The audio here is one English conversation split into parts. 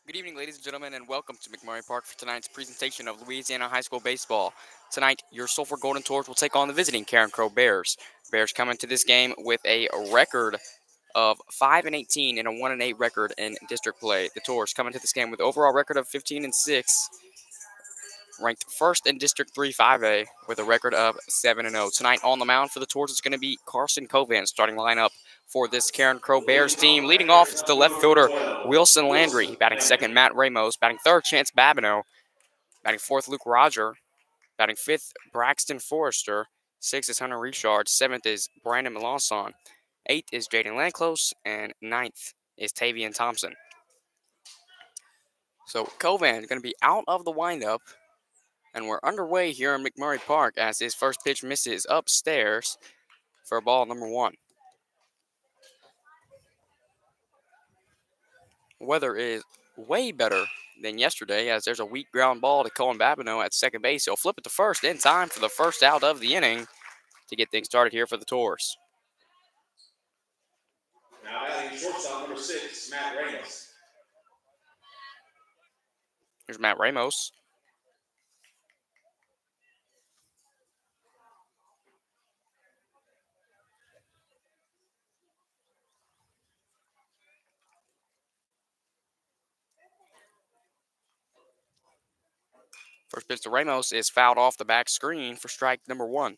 Good evening, ladies and gentlemen, and welcome to McMurray Park for tonight's presentation of Louisiana High School Baseball. Tonight, your Sulphur Golden Tours will take on the visiting Carencro Bears. Bears come into this game with a record of 5-18 and a 1-8 record in district play. The Tours come into this game with overall record of 15-6, ranked first in District 3 5A with a record of 7-0. Tonight on the mound for the Tours is going to be Carson Covan, starting lineup for this Carencro Bears team. Leading off is the left fielder Wilson Landry, batting second Matt Ramos, batting third Chance Babineau, batting fourth Luke Roger, batting fifth Braxton Forrester, sixth is Hunter Richard, seventh is Brandon Melanson, eighth is Jaden Landclose, and ninth is Tavian Thompson. So Covan is going to be out of the windup. And we're underway here in McMurray Park as his first pitch misses upstairs for ball number one. Weather is way better than yesterday as there's a weak ground ball to Cohen Babineau at second base. He'll flip it to first in time for the first out of the inning to get things started here for the Tours. Now batting shortstop number 6, Matt Ramos. Here's Matt Ramos. First pitch to Ramos is fouled off the back screen for strike number one.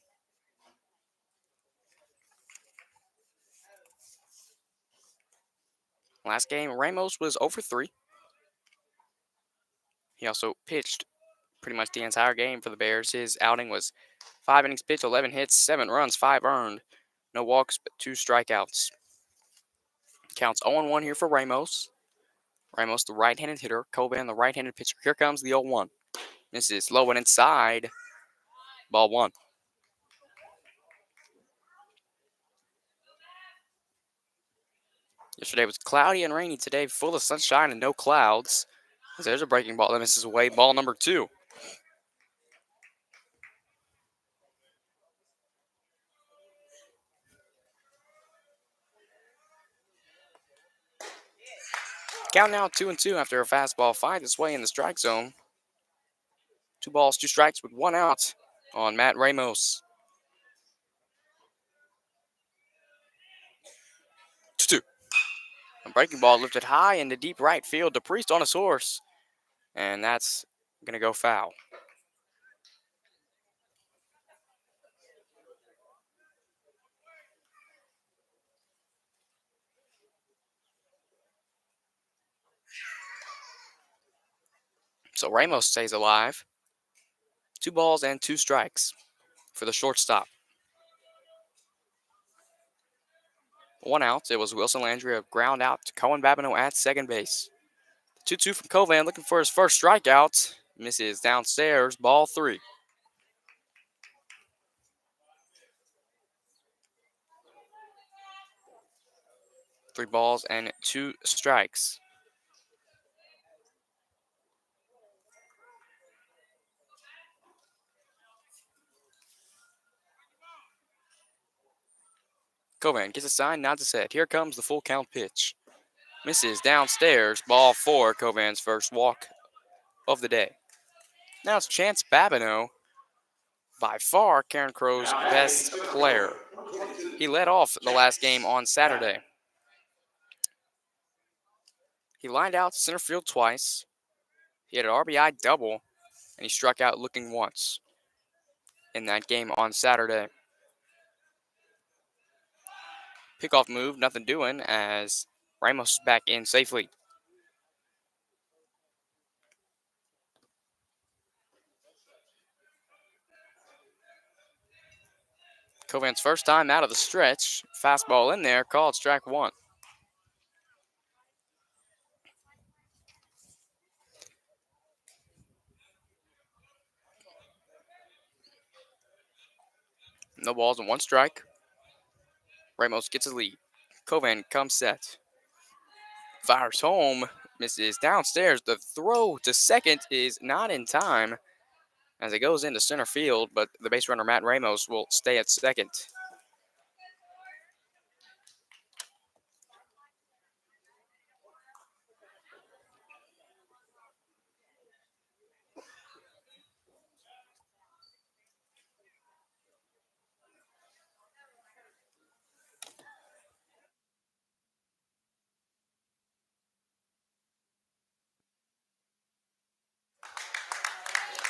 Last game, Ramos was 0 for 3. He also pitched pretty much the entire game for the Bears. His outing was 5 innings pitched, 11 hits, 7 runs, 5 earned. No walks, but 2 strikeouts. Counts 0-1 here for Ramos. Ramos, the right-handed hitter. Coban, the right-handed pitcher. Here comes the 0-1. Misses low and inside. Ball one. Yesterday was cloudy and rainy. Today, full of sunshine and no clouds. There's a breaking ball that misses away. Ball number two. Count now 2-2 after a fastball finds its way in the strike zone. 2 balls, 2 strikes with 1 out on Matt Ramos. 2-2. A breaking ball lifted high into deep right field to Priest on his horse. And that's going to go foul. So Ramos stays alive. 2 balls and 2 strikes for the shortstop. 1 out. It was Wilson Landry, a ground out to Cohen Babineau at second base. 2-2 from Covan, looking for his first strikeout. Misses downstairs, ball 3. Three balls and 2 strikes. Covan gets a sign, nods his head. Here comes the full count pitch. Misses downstairs, ball 4. Covan's first walk of the day. Now it's Chance Babineau, by far Carencro's best player. He led off the last game on Saturday. He lined out to center field twice. He had an RBI double, and he struck out looking once in that game on Saturday. Pickoff move, nothing doing as Ramos is back in safely. Covan's first time out of the stretch. Fastball in there, called strike one. No balls and 1 strike. Ramos gets a lead. Covan comes set. Fires home. Misses downstairs. The throw to second is not in time as it goes into center field, but the base runner Matt Ramos will stay at second.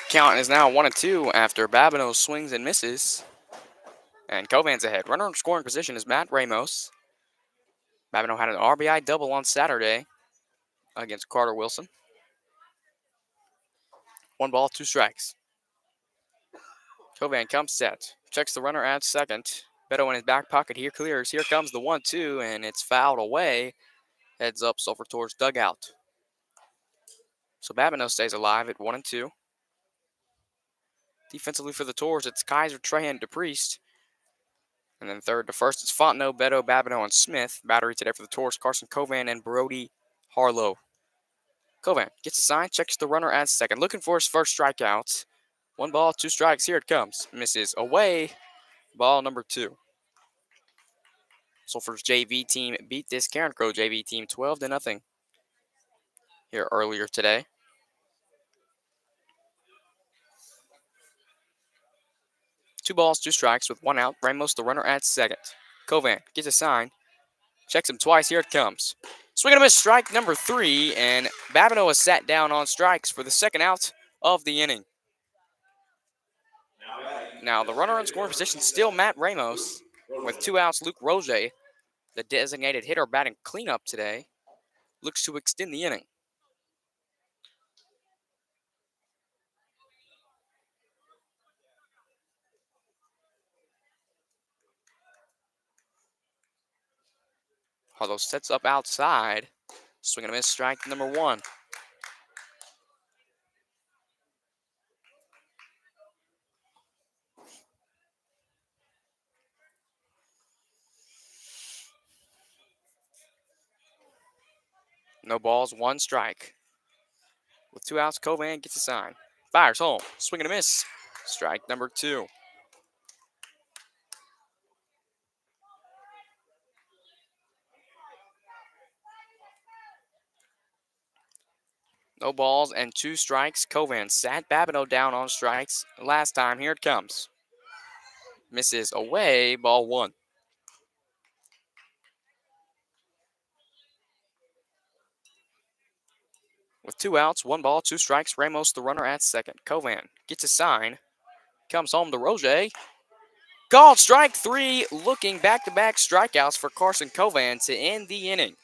Count is now 1-2 after Babineau swings and misses. And Covan's ahead. Runner in scoring position is Matt Ramos. Babineau had an RBI double on Saturday against Carter Wilson. 1 ball, 2 strikes. Covan comes set. Checks the runner at second. Beto in his back pocket here clears. Here comes the 1-2, and it's fouled away. Heads up Sulphur towards dugout. So Babineau stays alive at 1-2. Defensively for the Tours, it's Kaiser, Trahan, DePriest. And then third to first, it's Fontenot, Beto, Babineau, and Smith. Battery today for the Tours, Carson Covan and Brody Harlow. Covan gets a sign, checks the runner at second. Looking for his first strikeout. 1 ball, 2 strikes. Here it comes. Misses away. Ball number 2. Sulphur's JV team beat this Carencro JV team 12-0 here earlier today. Two balls, 2 strikes with 1 out. Ramos, the runner at second. Covan gets a sign. Checks him twice. Here it comes. Swing and a miss, strike number 3, and Babineau is sat down on strikes for the second out of the inning. Now, the runner in scoring position still Matt Ramos. With 2 outs, Luke Roger, the designated hitter, batting cleanup today, looks to extend the inning. Harlow sets up outside. Swing and a miss, strike number 1. No balls, 1 strike. With 2 outs, Covan gets a sign. Fires home. Swing and a miss. Strike number 2. No balls and 2 strikes. Covan sat Babineau down on strikes last time. Here it comes. Misses away. Ball 1. With 2 outs, 1 ball, 2 strikes. Ramos, the runner at second. Covan gets a sign. Comes home to Roger. Called strike 3. Looking back-to-back strikeouts for Carson Covan to end the inning.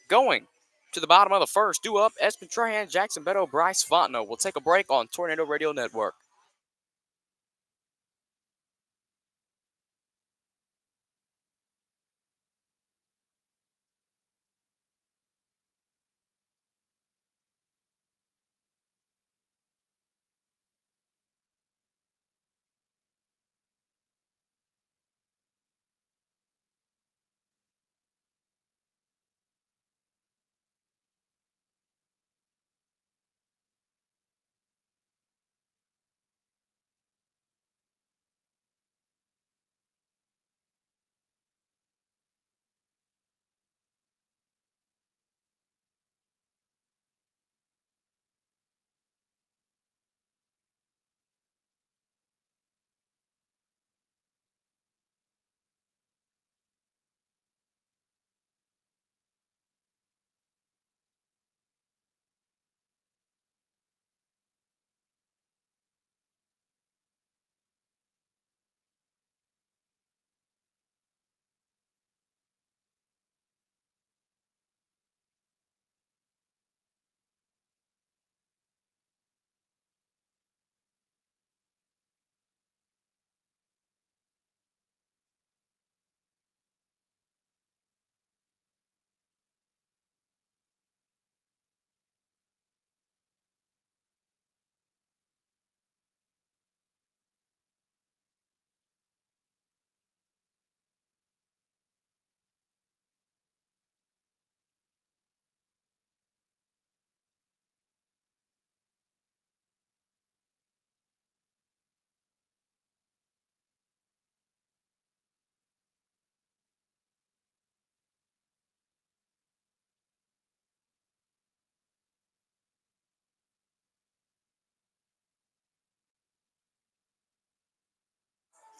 Going to the bottom of the first, due up, Espen Trahan, Jackson Beto, Bryce Fontenot. We'll take a break on Tornado Radio Network.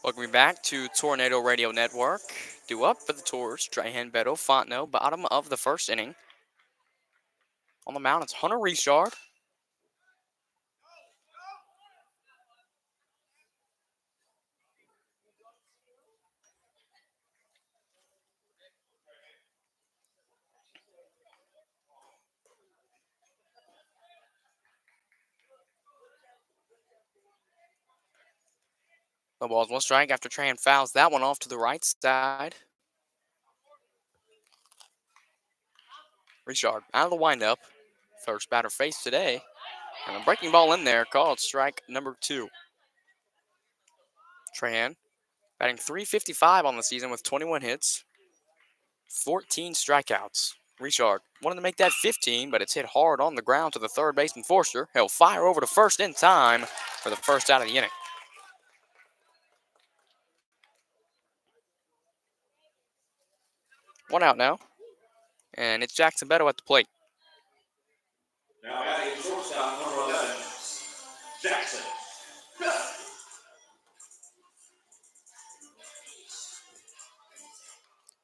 Welcome back to Tornado Radio Network. Due up for the Tours, Trahan, Beto, Fontenot, bottom of the first inning. On the mound, it's Hunter Richard. The ball's one strike after Tran fouls that one off to the right side. Richard out of the windup. First batter faced today. And a breaking ball in there called strike number 2. Tran batting .355 on the season with 21 hits, 14 strikeouts. Richard wanted to make that 15, but it's hit hard on the ground to the third baseman Forster. He'll fire over to first in time for the first out of the inning. One out now, and it's Jackson Beto at the plate. Now batting shortstop, number 11, Jackson.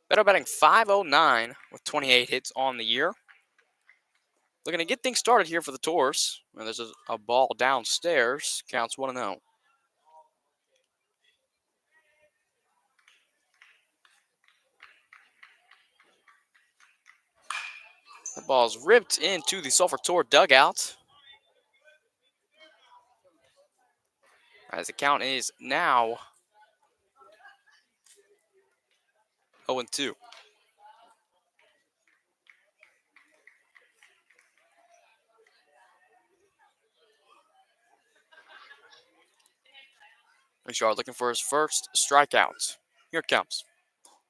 Beto batting .509 with 28 hits on the year. Looking to get things started here for the Taurs. And there's a ball downstairs. Counts 1-0. The ball's ripped into the Sulphur Tour dugout. As the count is now 0-2. Richard looking for his first strikeout. Here it comes.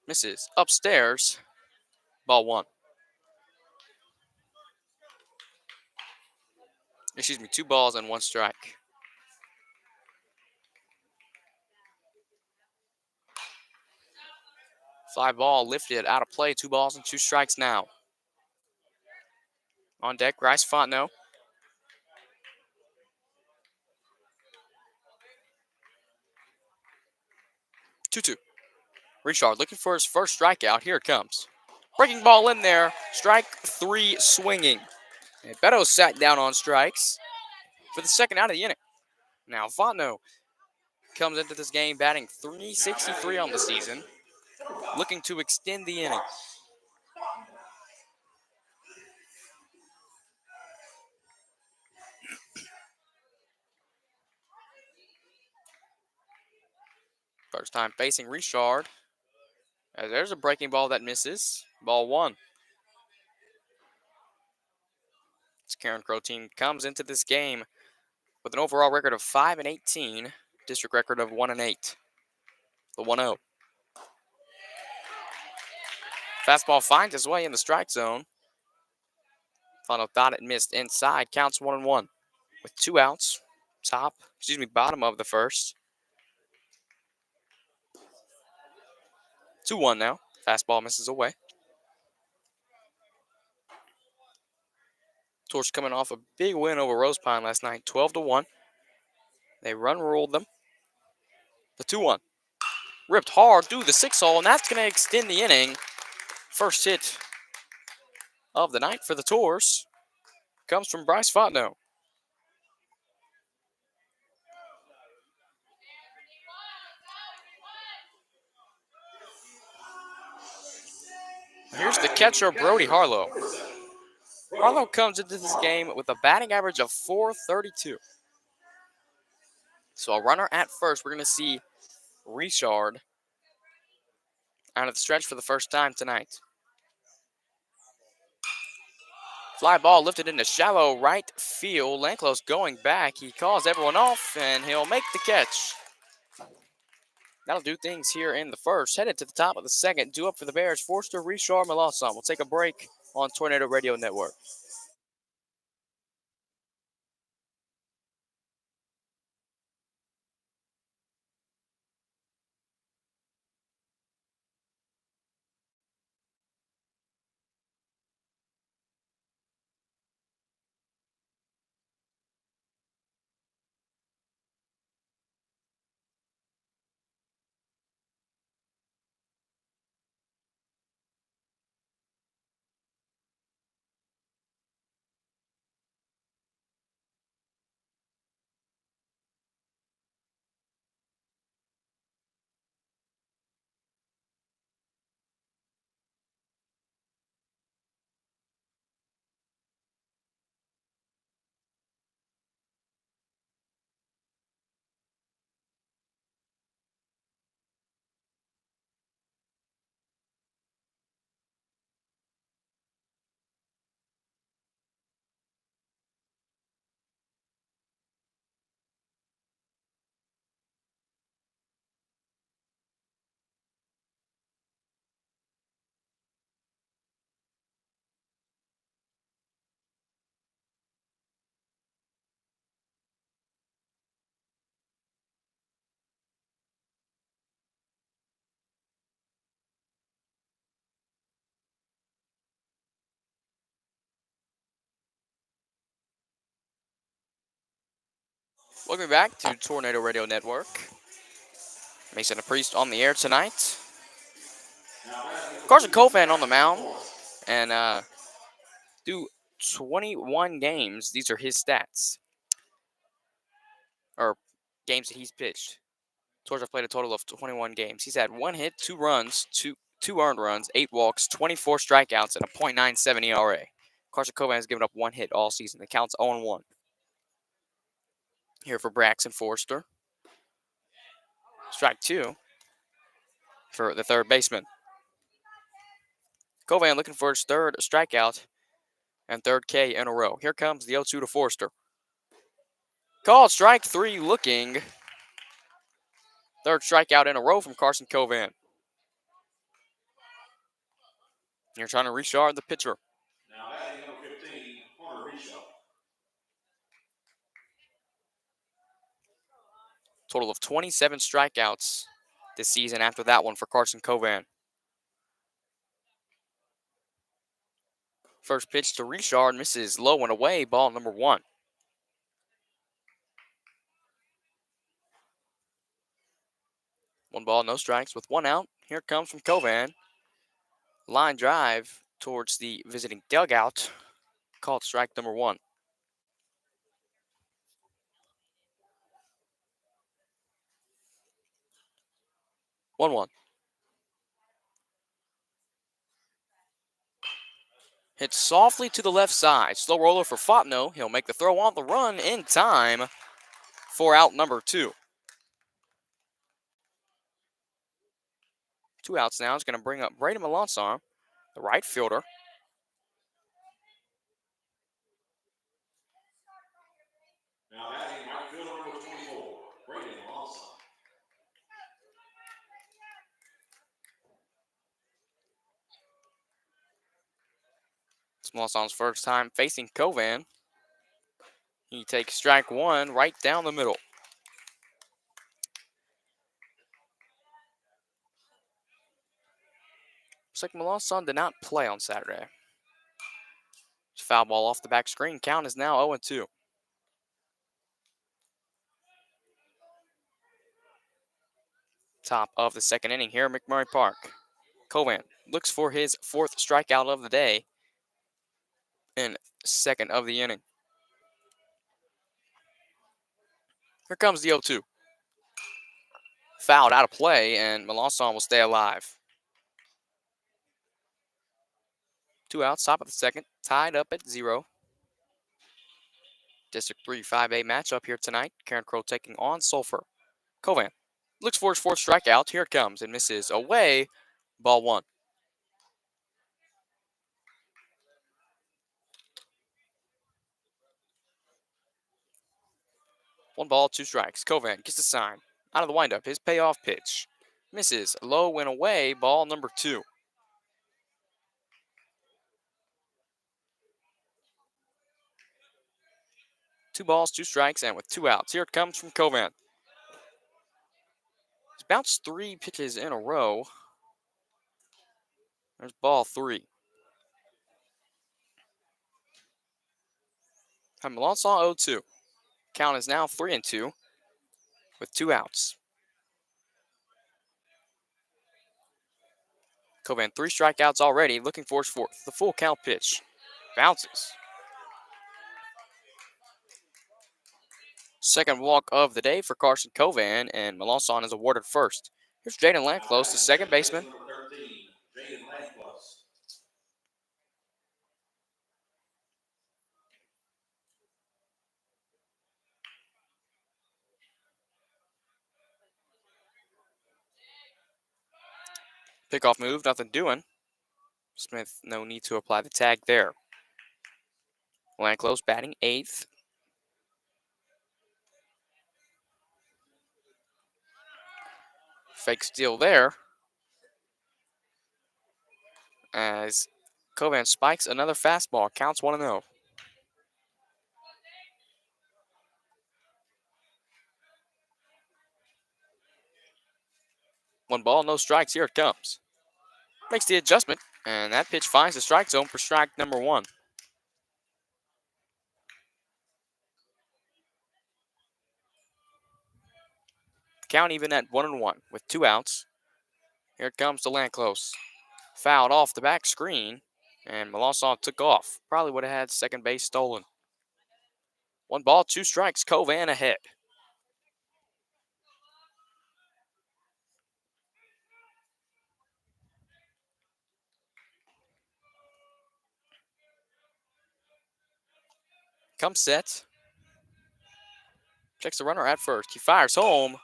Misses upstairs. Ball 1. Excuse me, 2 balls and 1 strike. Fly ball lifted out of play. 2 balls and 2 strikes now. On deck, Bryce Fontenot. 2-2. Richard looking for his first strikeout. Here it comes. Breaking ball in there. Strike 3 swinging. And Beto sat down on strikes for the second out of the inning. Now Fontenot comes into this game batting .363 on the season, looking to extend the inning. First time facing Richard. As there's a breaking ball that misses. Ball 1. This Carencro team comes into this game with an overall record of 5-18, district record of 1-8. The 1-0. Fastball finds its way in the strike zone. Fontenot thought it missed inside. Counts 1-1 with 2 outs. Bottom of the first. 2-1 now. Fastball misses away. Torch coming off a big win over Rose Pine last night, 12-1. They ruled them. The 2-1. Ripped hard through the 6-hole, and that's going to extend the inning. First hit of the night for the Taurs comes from Bryce Fontenot. Here's the catcher, Brody Harlow. Harlow comes into this game with a batting average of .432. So a runner at first. We're going to see Richard out of the stretch for the first time tonight. Fly ball lifted into shallow right field. Lanclos going back. He calls everyone off, and he'll make the catch. That'll do things here in the first. Headed to the top of the second. Due up for the Bears, Forster, Richard, Melanson. We'll take a break on Tornado Radio Network. Welcome back to Tornado Radio Network. Mason and Priest on the air tonight. Now batting number Carson 2, Covan on the Jackson mound, North. and through 21 games, these are his stats, or games that he's pitched. Torres played a total of 21 games. He's had 1 hit, 2 runs, two earned runs, 8 walks, 24 strikeouts, and a .97 ERA. Carson Covan has given up 1 hit all season. The count's 0-1. Here for Braxton Forster. Strike 2 for the third baseman. Covan looking for his third strikeout and third K in a row. Here comes the 0-2 to Forster. Called strike 3 looking. Third strikeout in a row from Carson Covan. You're trying to restart the pitcher. Now batting number 15, Hunter Reshaw. Total of 27 strikeouts this season after that one for Carson Covan. First pitch to Richard misses low and away, ball number 1. One ball, no strikes with 1 out. Here it comes from Covan. Line drive towards the visiting dugout. Called strike number 1. One. Hit softly to the left side. Slow roller for Fontenot. He'll make the throw on the run in time for out number 2. 2 outs now. It's going to bring up Braden Melanson, the right fielder. Now batting right fielder number 24, Braden Lawson. It's Melanson's first time facing Covan. He takes strike 1 right down the middle. Looks like Melanson did not play on Saturday. Foul ball off the back screen. Count is now 0-2. Top of the second inning here at McMurray Park. Covan looks for his 4th strikeout of the day in second of the inning. Here comes the 0-2. Fouled out of play, and Melanson will stay alive. 2 outs, top of the second, tied up at 0. District 3 5A matchup here tonight. Carencro taking on Sulphur. Covan looks for his 4th strikeout. Here it comes and misses away. Ball 1. One ball, 2 strikes. Covan gets the sign. Out of the windup, his payoff pitch. Misses low and away. Ball number 2. Two balls, 2 strikes, and with 2 outs. Here it comes from Covan. He's bounced 3 pitches in a row. There's ball 3. And Melanson 0-2. Count is now 3-2 with 2 outs. Covan 3 strikeouts already, looking for his 4th. The full count pitch. Bounces. Second walk of the day for Carson Covan, and Melanson is awarded first. Here's Jaden Lanclose, the second baseman. Number 13, Jaden Lanclose. Pickoff move, nothing doing. Smith, no need to apply the tag there. Lanclose batting 8th. Fake steal there. As Covan spikes another fastball. Counts 1-0. One ball, no strikes. Here it comes. Makes the adjustment, and that pitch finds the strike zone for strike number 1. Count even at 1-1 with 2 outs. Here it comes to Lanclose. Fouled off the back screen, and Melanson took off. Probably would have had second base stolen. 1 ball, 2 strikes, Covan ahead. Comes set. Checks the runner at first. He fires home.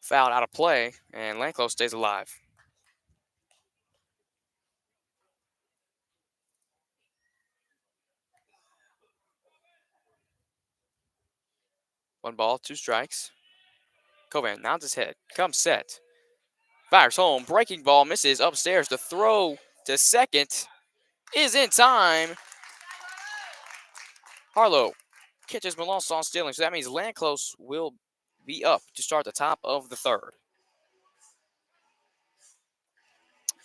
Fouled out of play, and Lanclose stays alive. One ball, 2 strikes. Covan nods his head. Comes set. Fires home. Breaking ball misses upstairs. The throw to second is in time. Harlow catches Melanson stealing, so that means Lanclose will be up to start the top of the third.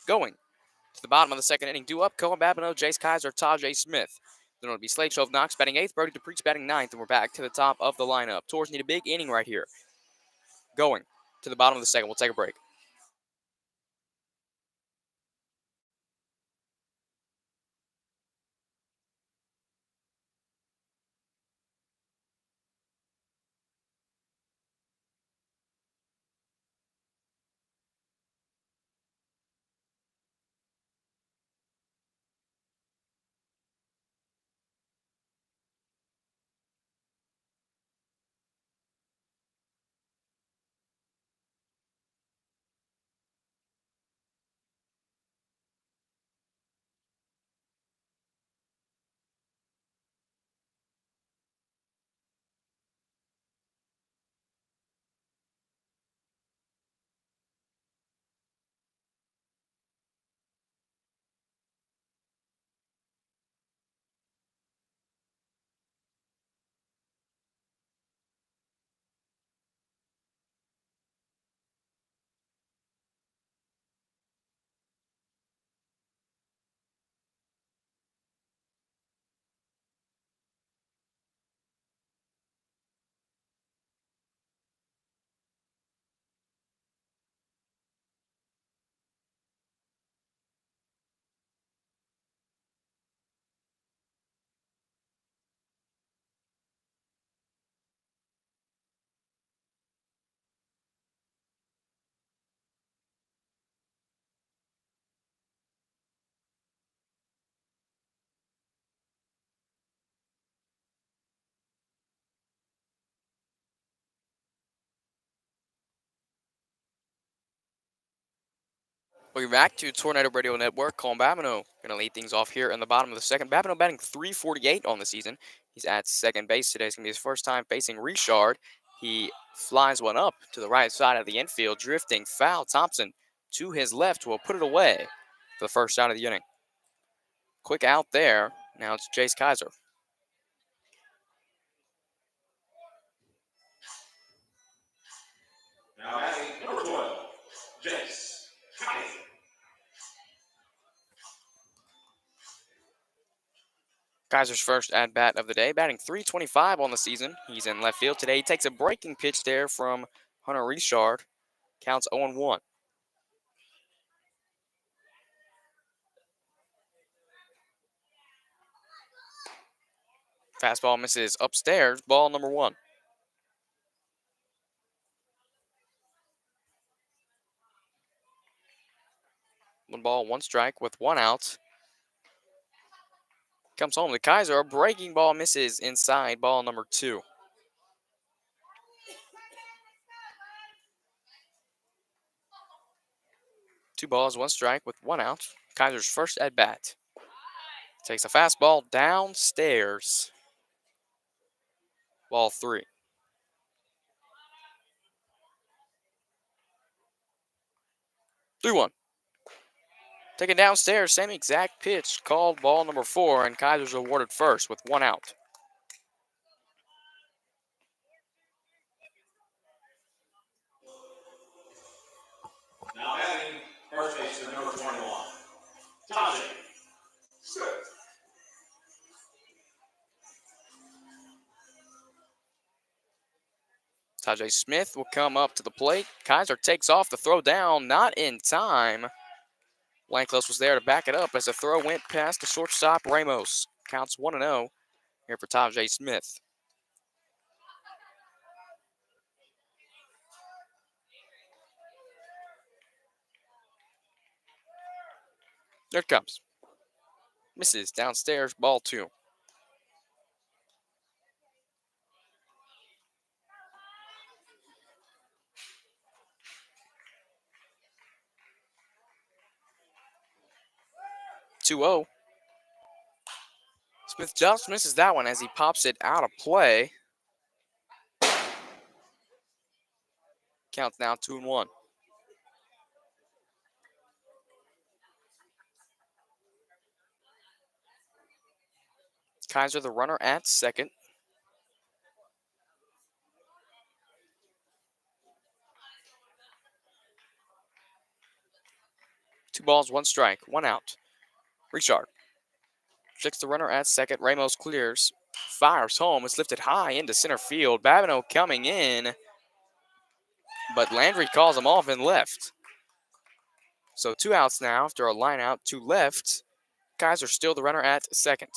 Going to the bottom of the second inning, due up, Cohen Babineau, Jace Kaiser, Tajay Smith. Then it'll be Slade Shove Knox batting 8th, Brody DePreach batting 9th, and we're back to the top of the lineup. Tours need a big inning right here. Going to the bottom of the second, we'll take a break. Welcome back to Tornado Radio Network. Colin Babineau going to lead things off here in the bottom of the second. Babineau batting .348 on the season. He's at second base today. It's going to be his first time facing Richard. He flies one up to the right side of the infield, drifting foul. Thompson to his left will put it away for the first out of the inning. Quick out there. Now it's Jace Kaiser. Now batting number 12, Jace Kaiser. Kaiser's first at-bat of the day, batting .325 on the season. He's in left field today. He takes a breaking pitch there from Hunter Richard. Counts 0-1. Fastball misses upstairs. Ball number 1. 1 ball, 1 strike with 1 out. Comes home to Kaiser. A breaking ball misses inside. Ball number 2. Two balls, 1 strike with 1 out. Kaiser's first at bat. Takes a fastball downstairs. Ball 3. 3-1. Taken downstairs, same exact pitch. Called ball number 4, and Kaiser's awarded first with 1 out. Now batting first baseman number 21, Tajay Smith. Tajay Smith will come up to the plate. Kaiser takes off the throw down, not in time. Lanklos was there to back it up as the throw went past the shortstop Ramos. Counts 1-0 here for Tajay Smith. There it comes. Misses downstairs, ball 2. Two-0. Smith just misses that one as he pops it out of play. Counts now 2-1. Kaiser the runner at second. Two balls, one strike, one out. Richard checks the runner at second. Ramos clears, fires home. It's lifted high into center field. Babineau coming in, but Landry calls him off and left. So 2 outs now after a line out to left. Kaiser still the runner at second.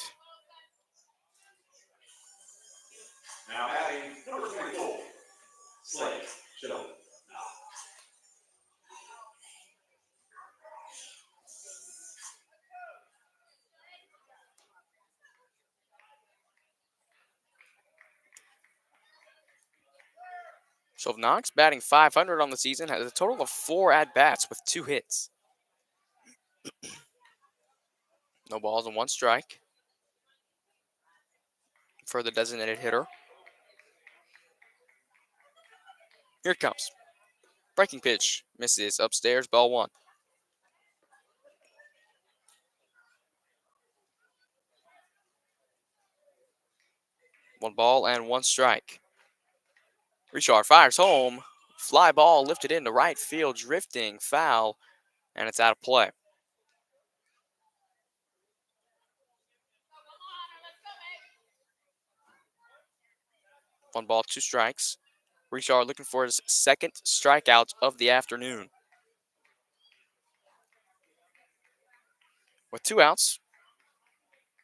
Now batting number 24, Slade Sheldon. So Knox batting .500 on the season, has a total of 4 at-bats with 2 hits. No balls and 1 strike for the designated hitter. Here it comes. Breaking pitch. Misses upstairs, ball 1. One ball and 1 strike. Richard fires home. Fly ball lifted into right field, drifting foul, and it's out of play. One ball, 2 strikes. Richard looking for his second strikeout of the afternoon. With 2 outs,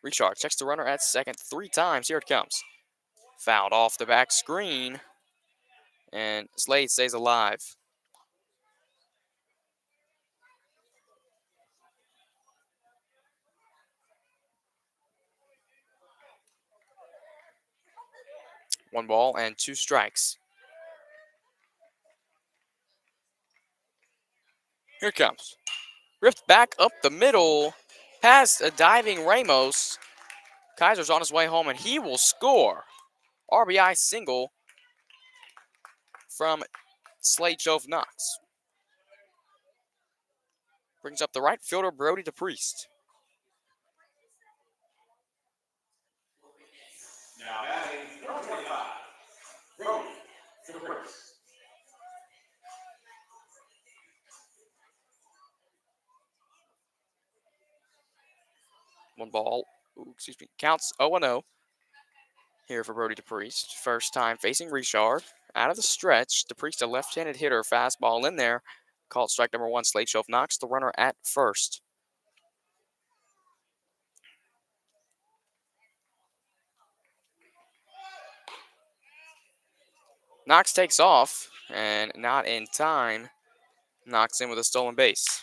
Richard checks the runner at second 3 times. Here it comes. Fouled off the back screen, and Slade stays alive. One ball and 2 strikes. Here it comes. Ripped back up the middle, past a diving Ramos. Kaiser's on his way home, and he will score. RBI single from Slade Jove Knox. Brings up the right fielder, Brody DePriest. Now batting number 25, Brody DePriest. One ball, counts 0-0 here for Brody DePriest. First time facing Richard. Out of the stretch, DePriest, a left-handed hitter, fastball in there. Called strike number 1, Slade Jove Knox, the runner at first. Knox takes off, and not in time. Knocks in with a stolen base.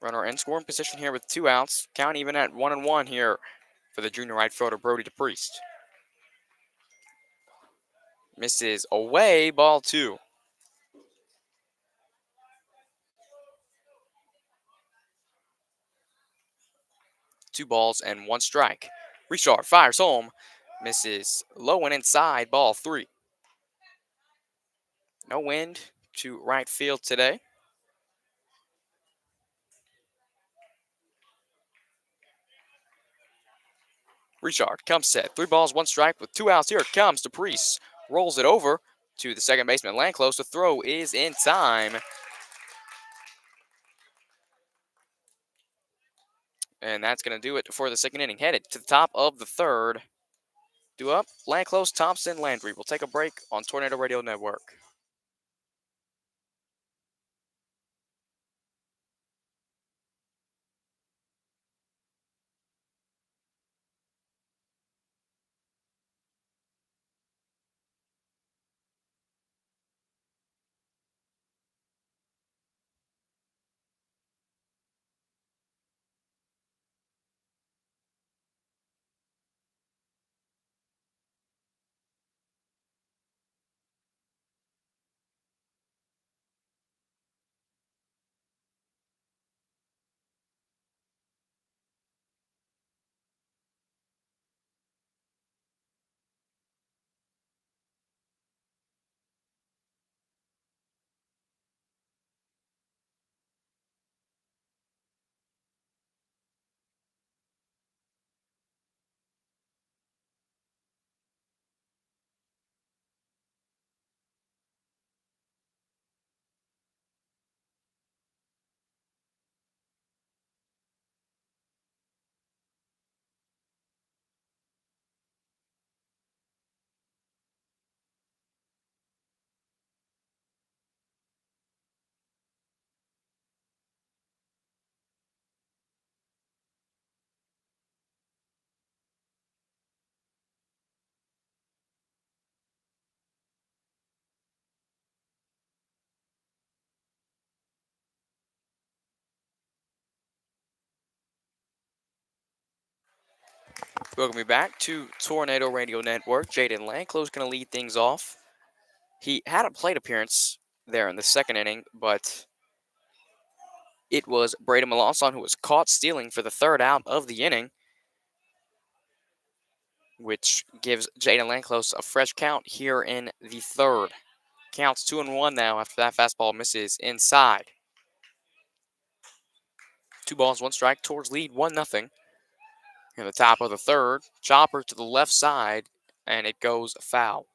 Runner in scoring position here with 2 outs. Count even at 1-1 here for the junior right fielder, Brody DePriest. Misses away, ball 2. Two balls and 1 strike. Richard fires home. Misses low and inside, ball 3. No wind to right field today. Richard comes set. 3 balls, 1 strike with 2 outs. Here it comes. DePriest rolls it over to the second baseman, Lanclose. The throw is in time. And that's going to do it for the second inning. Headed to the top of the third. Due up, Landclose, Thompson, Landry. We'll take a break on Tornado Radio Network. Welcome me back to Tornado Radio Network. Jaden Landclose going to lead things off. He had a plate appearance there in the second inning, but it was Braden Melanson who was caught stealing for the third out of the inning, which gives Jaden Landclose a fresh count here in the third. Counts 2-1 now after that fastball misses inside. 2 balls, 1 strike towards lead, 1-0. In the top of the third, chopper to the left side, and it goes foul.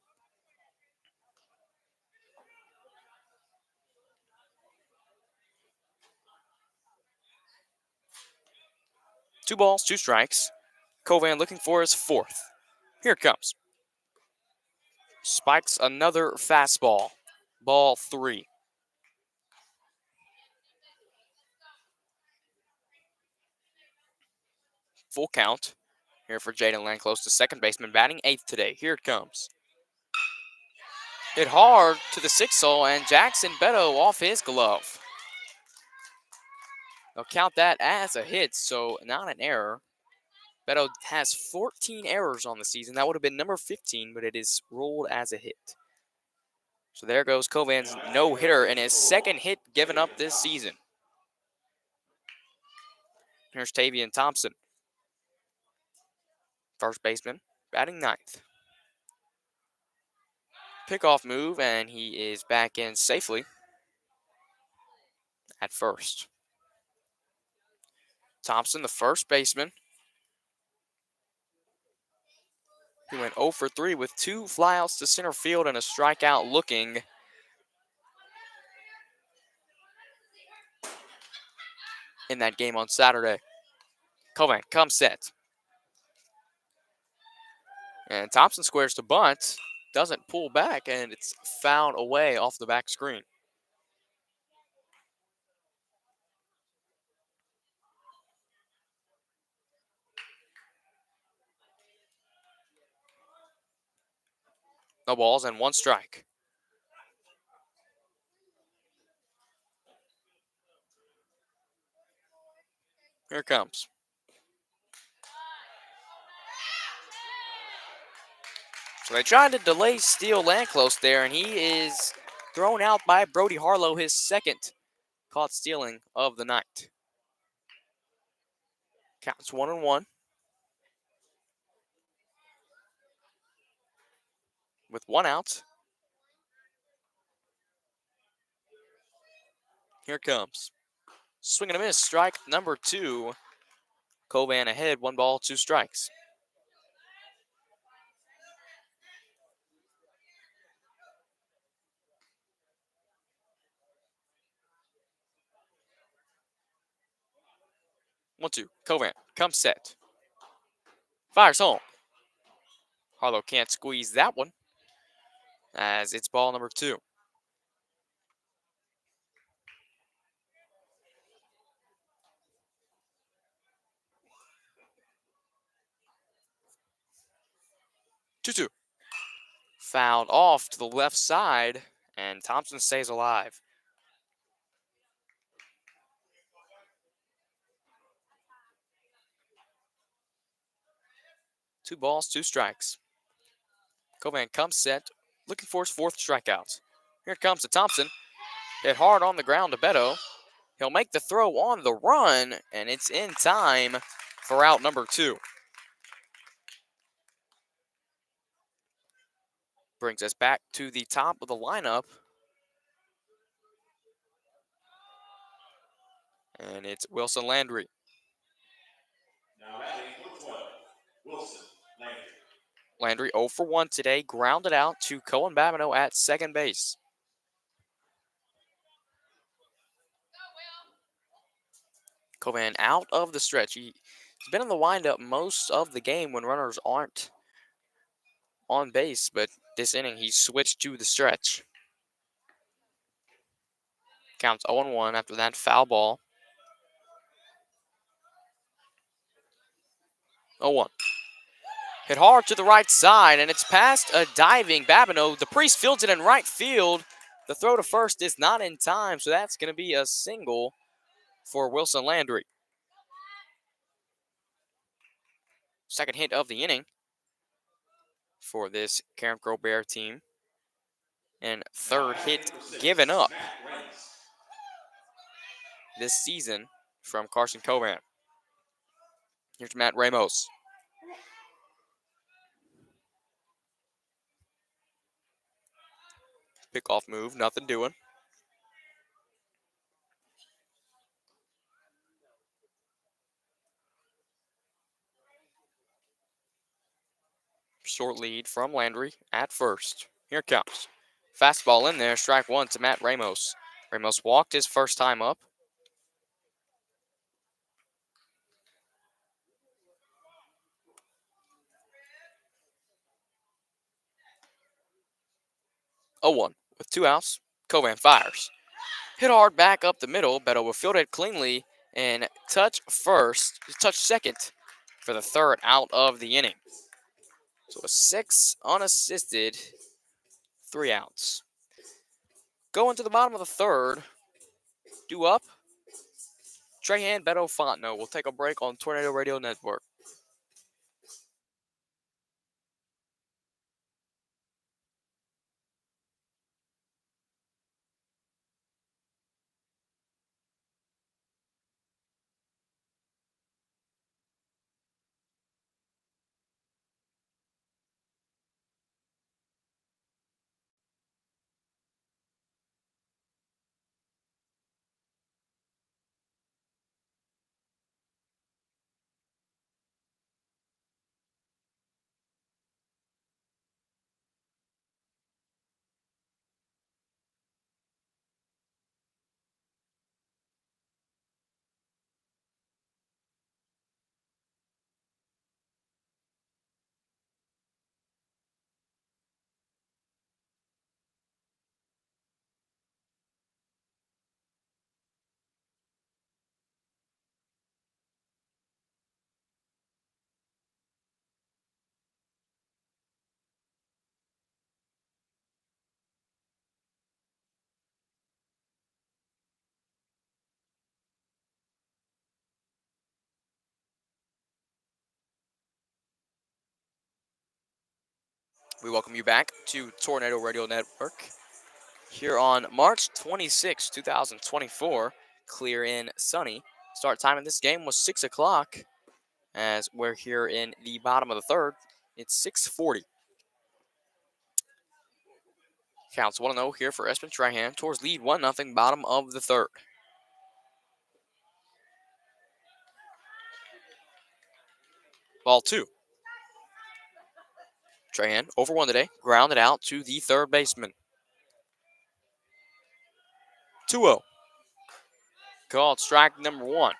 Two balls, 2 strikes. Kovan looking for his fourth. Here it comes. Spikes another fastball. Ball 3. Full count here for Jaden Landclose, the second baseman, batting 8th today. Here it comes. Hit hard to the 6th hole, and Jackson Beto off his glove. They'll count that as a hit, so not an error. Beto has 14 errors on the season. That would have been number 15, but it is ruled as a hit. So there goes Kovan's no-hitter and his second hit given up this season. Here's Tavian Thompson, first baseman, batting 9th. Pickoff move, and he is back in safely at first. Thompson, the first baseman, he went 0 for 3 with 2 flyouts to center field and a strikeout looking. In that game on Saturday. Kovan comes set. And Thompson squares to bunt, doesn't pull back, and it's fouled away off the back screen. No balls and 1 strike. Here it comes. So they tried to delay Steele Landclose there, and he is thrown out by Brody Harlow, his second caught stealing of the night. Counts 1-1. With 1 out. Here it comes. Swing and a miss, strike number 2. Kovan ahead, 1 ball, 2 strikes. 1-2. Covan comes set. Fires home. Harlow can't squeeze that one as it's ball number 2. Two. Fouled off to the left side, and Thompson stays alive. Two balls, 2 strikes. Covan comes set, looking for his 4th strikeout. Here comes to Thompson. Hit hard on the ground to Beto. He'll make the throw on the run, and it's in time for out number 2. Brings us back to the top of the lineup. And it's Wilson Landry. Now batting number 12, Wilson Landry. Landry 0 for 1 today, grounded out to Cohen Babineau at second base. Covan out of the stretch. He's been in the windup most of the game when runners aren't on base, but this inning he switched to the stretch. Counts 0-1 after that foul ball. 0-1. Hit hard to the right side, and it's past a diving Babineau. The Priest fields it in right field. The throw to first is not in time, so that's going to be a single for Wilson Landry. Second hit of the inning for this Carencro Bear team. And third hit given up this season from Carson Covan. Here's Matt Ramos. Pickoff move, nothing doing. Short lead from Landry at first. Here it comes. Fastball in there, strike 1 to Matt Ramos. Ramos walked his first time up. Oh, 1 with 2 outs. Covan fires. Hit hard back up the middle. Beto will field it cleanly and touch second for the third out of the inning. So a 6 unassisted, 3 outs. Going to the bottom of the third. Due up. Trahan, Beto, Fontenot. We'll take a break on Tornado Radio Network. We welcome you back to Tornado Radio Network here on March 26, 2024. Clear and sunny. Start time in this game was 6 o'clock as we're here in the bottom of the third. It's 6:40. Counts 1-0 here for Espen Trahan towards lead 1-0 bottom of the third. Ball 2. Trahan over 1 today, grounded out to the third baseman. 2-0. Called strike number 1.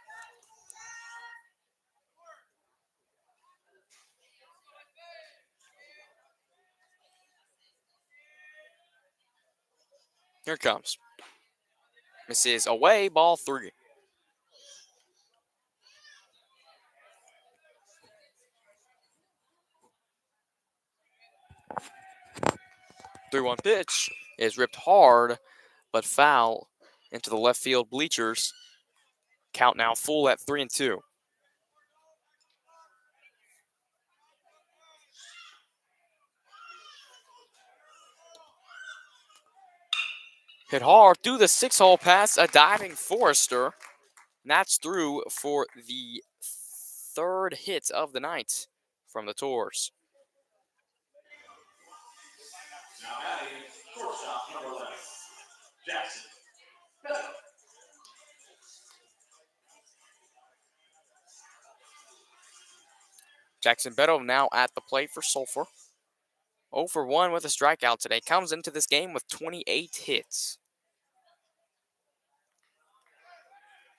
Here it comes. Misses away, ball 3. Three one pitch is ripped hard, but foul into the left field bleachers. Count now full at 3-2. Hit hard through the 6-hole pass, a diving Forrester. And that's through for the third hit of the night from the Tours. Now batting, shortstop number 11, Jackson. Jackson Beto now at the plate for Sulphur. 0 for 1 with a strikeout today. Comes into this game with 28 hits.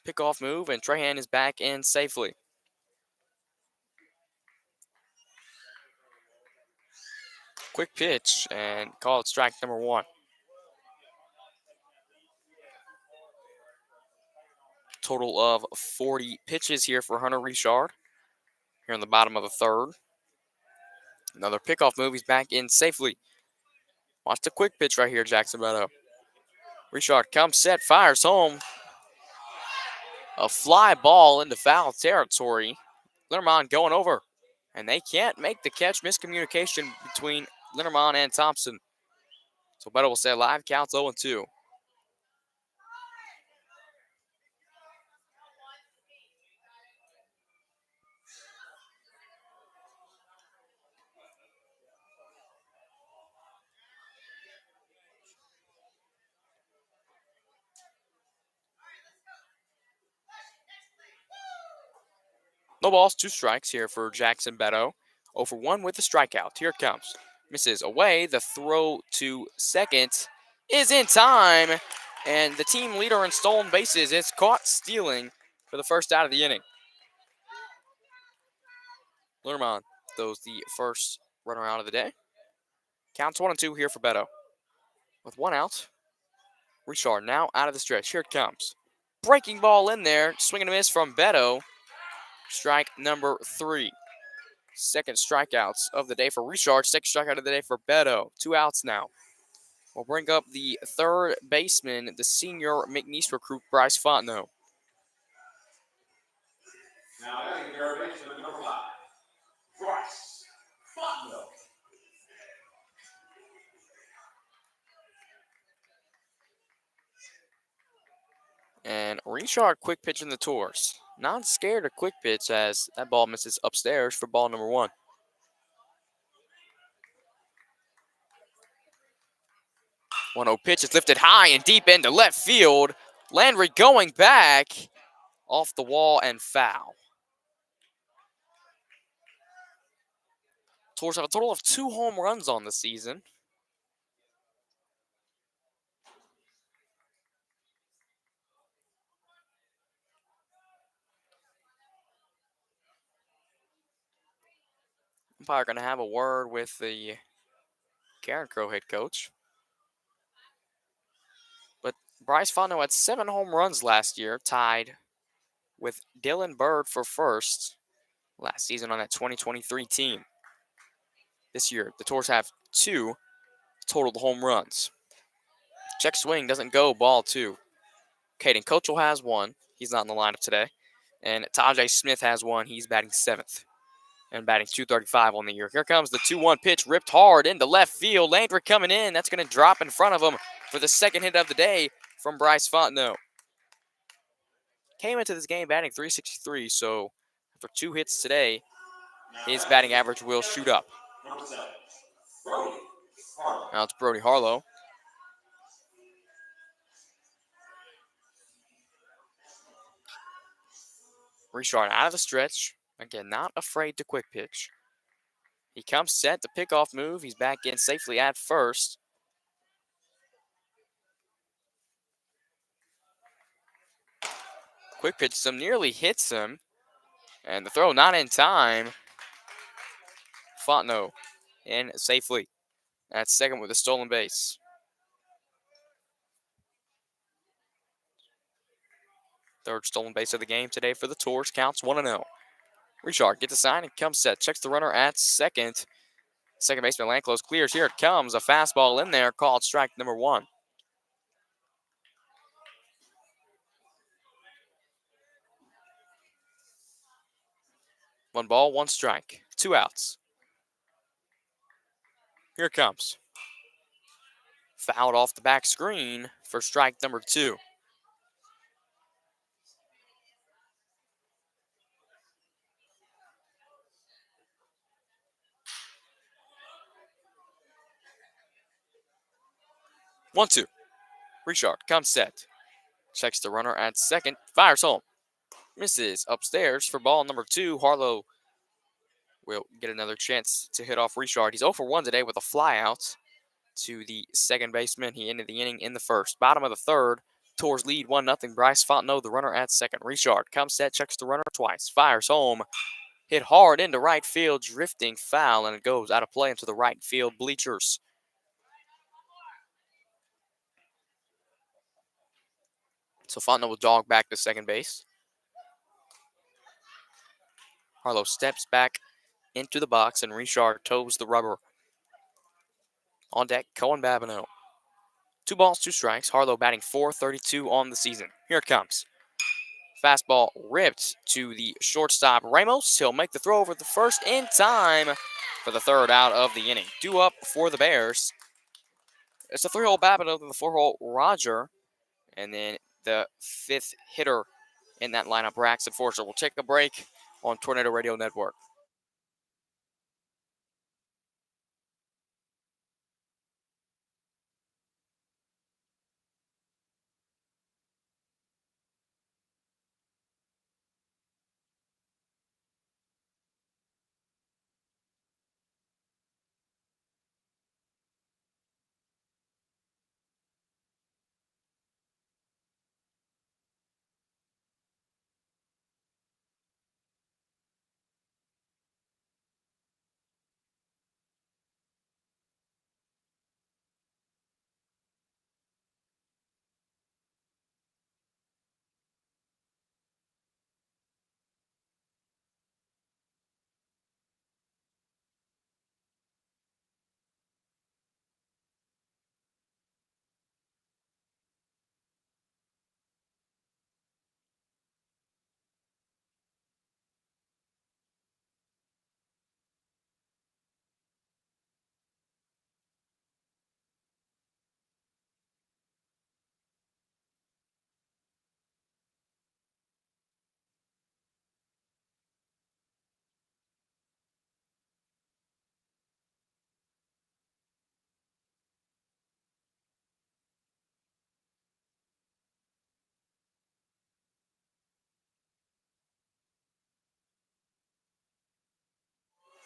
Pickoff move, and Trahan is back in safely. Quick pitch, and call it strike number 1. Total of 40 pitches here for Hunter Richard. Here in the bottom of the third. Another pickoff move. He's back in safely. Watch the quick pitch right here, Jackson Beto. Richard comes set, fires home. A fly ball into foul territory. Linderman going over. And they can't make the catch. Miscommunication between Linderman and Thompson. So Beto will say live counts 0-2. No balls, 2 strikes here for Jackson Beto. 0 for 1 with a strikeout. Here it comes. Misses away. The throw to second is in time. And the team leader in stolen bases is caught stealing for the first out of the inning. Linderman throws the first runner out of the day. Counts 1-2 here for Beto. With 1 out. Richard now out of the stretch. Here it comes. Breaking ball in there. Swing and a miss from Beto. Strike number 3. Second strikeouts of the day for Richard. Second strikeout of the day for Beto. 2 outs now. We'll bring up the third baseman, the senior McNeese recruit, Bryce Fontenot. Now batting, third baseman number 5, Bryce Fontenot. And Richard quick pitch in the Tours. Not scared of quick pitch as that ball misses upstairs for ball number 1. 1-0 pitch is lifted high and deep into left field. Landry going back off the wall and foul. Tours have a total of 2 home runs on the season. Umpire going to have a word with the Carencro head coach. But Bryce Fontenot had 7 home runs last year, tied with Dylan Bird for first last season on that 2023 team. This year, the Tours have 2 total home runs. Check swing doesn't go, ball 2. Caden Kochel has 1. He's not in the lineup today. And Tajay Smith has 1. He's batting 7th. And batting .235 on the year. Here comes the 2-1 pitch, ripped hard into left field. Landry coming in. That's going to drop in front of him for the second hit of the day from Bryce Fontenot. Came into this game batting .363, so after 2 hits today, his batting average will shoot up. Number 7, Brody Harlow. Now it's Brody Harlow. Richard out of the stretch. Again, not afraid to quick pitch. He comes set, the pickoff move. He's back in safely at first. Quick pitch, some nearly hits him. And the throw not in time. Fontenot in safely. That's second with a stolen base. Third stolen base of the game today for the Tours. Counts 1-0. Richard gets a sign and comes set. Checks the runner at second. Second baseman Lanclose clears. Here it comes. A fastball in there called strike number 1. 1 ball, 1 strike. 2 outs. Here it comes. Fouled off the back screen for strike number 2. One, two. Richard comes set. Checks the runner at second. Fires home. Misses upstairs for ball number 2. Harlow will get another chance to hit off Richard. He's 0 for 1 today with a fly out to the second baseman. He ended the inning in the first. Bottom of the third. Tours lead 1-0. Bryce Fontenot, the runner at second. Richard comes set, checks the runner twice. Fires home. Hit hard into right field, drifting foul, and it goes out of play into the right field bleachers. So Fontenot will jog back to second base. Harlow steps back into the box, and Richard toes the rubber. On deck, Cohen Babineau. 2 balls, 2 strikes. Harlow batting .432 on the season. Here it comes. Fastball ripped to the shortstop, Ramos. He'll make the throw over the first in time for the third out of the inning. 2 up for the Bears. It's a 3-hole Babineau, then the 4-hole Roger, and then the 5th hitter in that lineup, Braxton Forster. We'll take a break on Tornado Radio Network.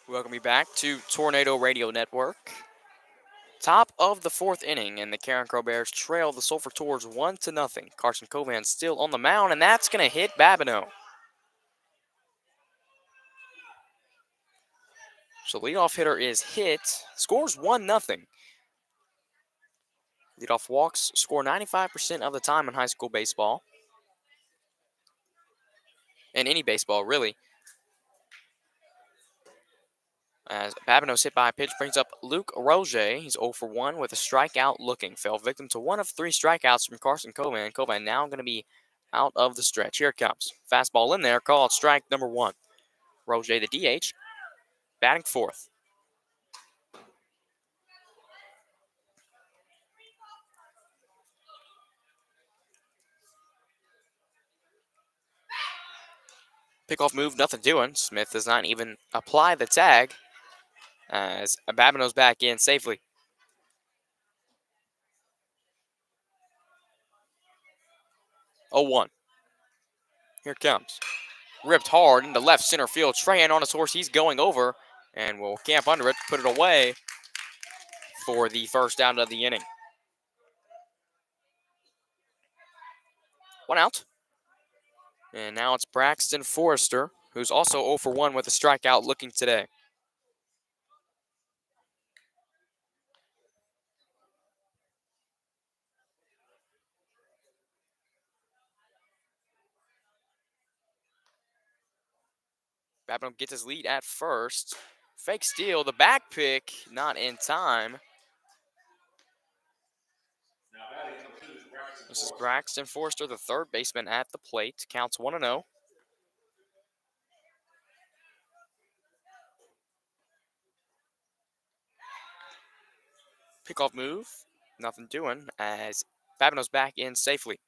Welcome you back to Tornado Radio Network. Top of the 4th inning, and the Carencro Bears trail the Sulphur Tours 1-0. Carson Covan still on the mound, and that's going to hit Babineau. So leadoff hitter is hit. Scores 1-0. Leadoff walks score 95% of the time in high school baseball. And any baseball, really. As Babineau's hit by a pitch brings up Luke Roger. He's 0 for 1 with a strikeout looking. Fell victim to 1 of 3 strikeouts from Carson Covan. Covan now going to be out of the stretch. Here it comes. Fastball in there, called strike number 1. Roger, the DH, batting 4th. Pickoff move, nothing doing. Smith does not even apply the tag as Babineau's back in safely. 0-1. Here it comes. Ripped hard into left center field. Trahan on his horse. He's going over and will camp under it, put it away for the first down of the inning. 1 out. And now it's Braxton Forrester, who's also 0 for 1 with a strikeout looking today. Babino gets his lead at first. Fake steal, the back pick, not in time. Now batting number 2 is Braxton This is Forster. Braxton Forster, the third baseman at the plate. Counts 1-0. Pickoff move, nothing doing as Babino's back in safely.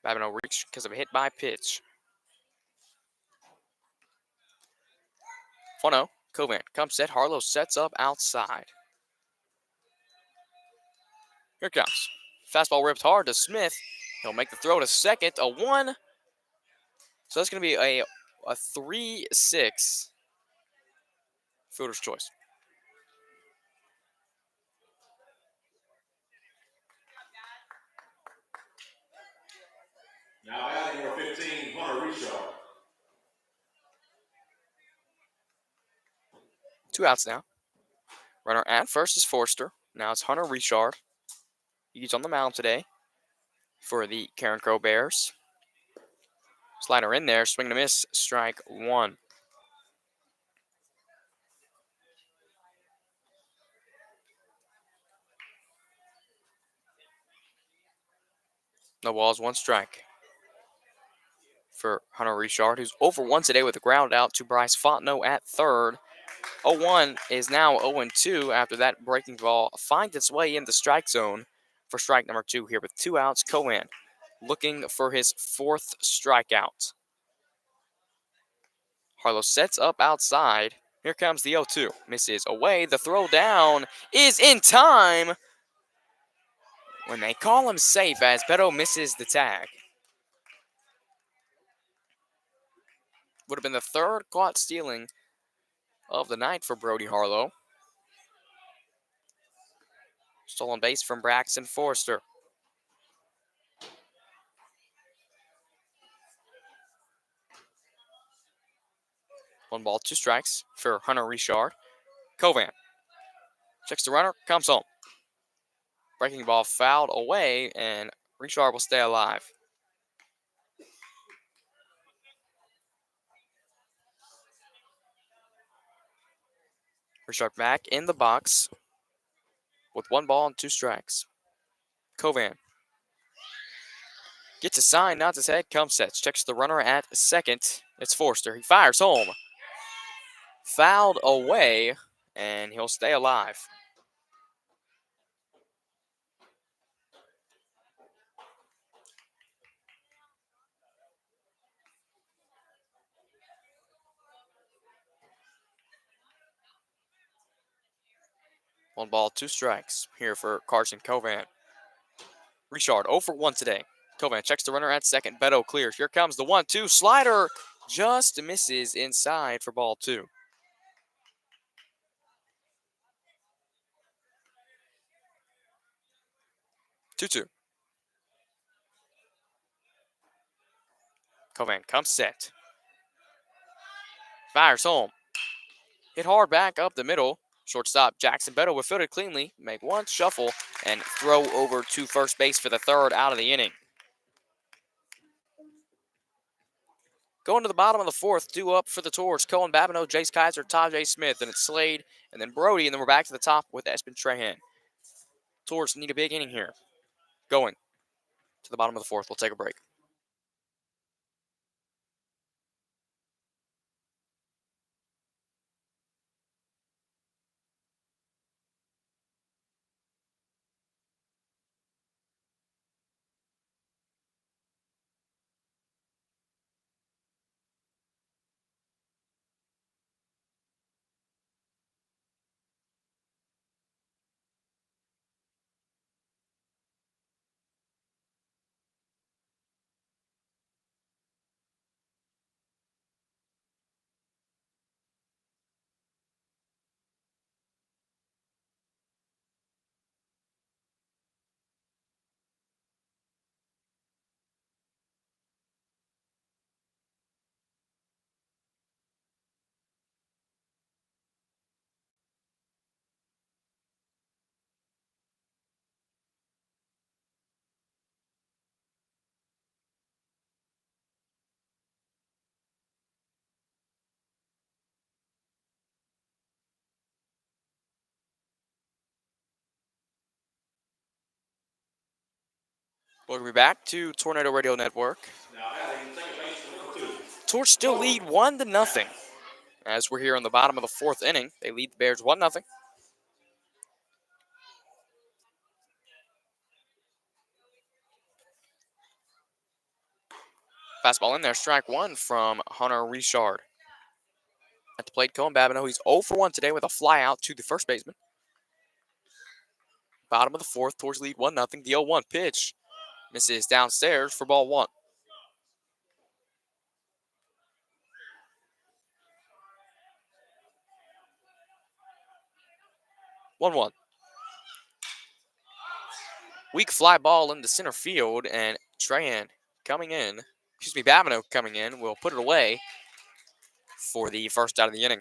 Babino reached because of a hit by pitch. 1-0. Covan comes set. Harlow sets up outside. Here it comes. Fastball ripped hard to Smith. He'll make the throw to second. A 1. So that's going to be a 3-6 fielder's choice. Now batting number 15, Hunter Richard. 2 outs now. Runner at first is Forster. Now it's Hunter Richard. He's on the mound today for the Carencro Bears. Slider in there, swing and a miss, strike 1. No balls, 1 strike for Hunter Richard, who's over 1 today with a ground out to Bryce Fontenot at third. 0-1 is now 0-2 after that breaking ball finds its way in the strike zone for strike number 2 here with 2 outs. Cohen looking for his 4th strikeout. Harlow sets up outside. Here comes the 0-2. Misses away. The throw down is in time when they call him safe as Beto misses the tag. Would have been the 3rd caught stealing of the night for Brody Harlow. Stolen base from Braxton Forster. One ball, 2 strikes for Hunter Richard. Covan checks the runner, comes home. Breaking ball fouled away, and Richard will stay alive. Richard back in the box with 1 ball and 2 strikes. Covan gets a sign, nods his head, comes sets, checks the runner at second. It's Forster. He fires home. Fouled away, and he'll stay alive. One ball, 2 strikes here for Carson Covan. Richard 0 for 1 today. Covan checks the runner at second. Beto clears. Here comes the 1-2 slider. Just misses inside for ball 2. 2-2. Covan comes set. Fires home. Hit hard back up the middle. Shortstop Jackson Beto will field it cleanly, make 1 shuffle, and throw over to first base for the 3rd out of the inning. Going to the bottom of the 4th, 2 up for the Torch. Cohen Babineau, Jace Kaiser, Tajay Smith, and it's Slade, and then Brody, and then we're back to the top with Espen Trahan. Torch need a big inning here. Going to the bottom of the 4th. We'll take a break. Welcome back to Tornado Radio Network. Now batting second baseman number 2. Torch still lead 1-0. As we're here in the bottom of the fourth inning, they lead the Bears 1-0. Fastball in there, strike one from Hunter Richard. At the plate, Cohen Babineau, he's 0 for 1 today with a fly out to the first baseman. Bottom of the fourth, Torch lead 1-0. The 0-1 pitch misses downstairs for ball one. 1-1. Weak fly ball into center field, and Babineau coming in will put it away for the first out of the inning.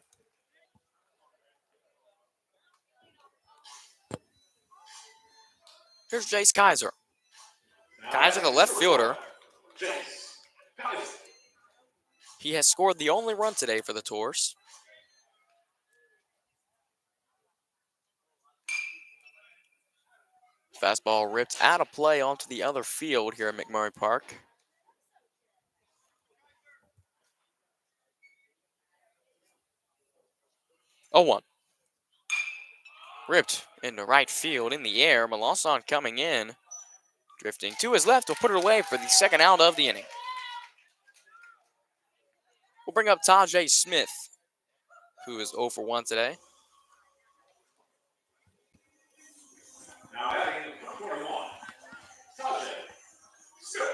Here's Jace Kaiser. Kaiser, the left fielder. Jace Kaiser. He has scored the only run today for the Tours. Fastball ripped out of play onto the other field here at McMurray Park. Oh, 1. Ripped into right field in the air. Melanson coming in. Drifting to his left will put it away for the second out of the inning. We'll bring up Tajay Smith, who is 0 for 1 today. Now batting number 41. Tajay Smith.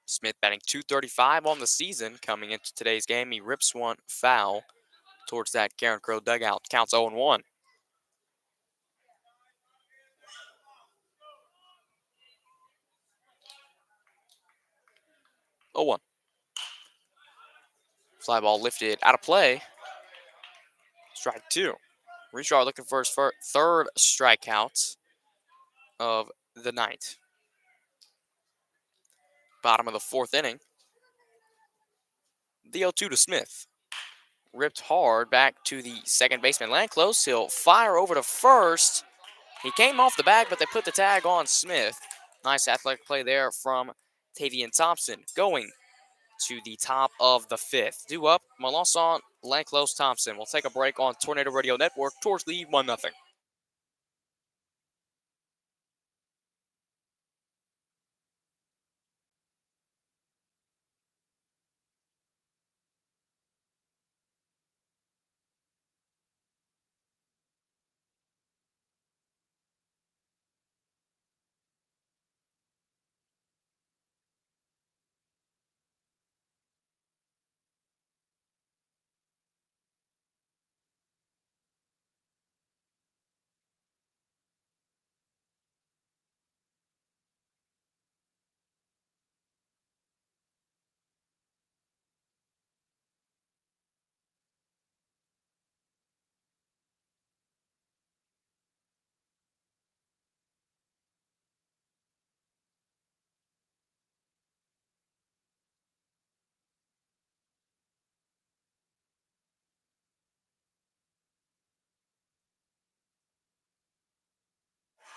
Smith batting .235 on the season coming into today's game. He rips one foul towards that Carencro dugout. Counts 0-1. Oh, 1. Fly ball lifted out of play. Strike 2. Richard looking for his third strikeout of the night. Bottom of the fourth inning. The 0-2 to Smith. Ripped hard back to the second baseman. Land close. He'll fire over to first. He came off the bag, but they put the tag on Smith. Nice athletic play there from Tavian Thompson. Going to the top of the fifth. Due up, Melanson, Lanclose, Thompson. We'll take a break on Tornado Radio Network. Tours lead 1-0.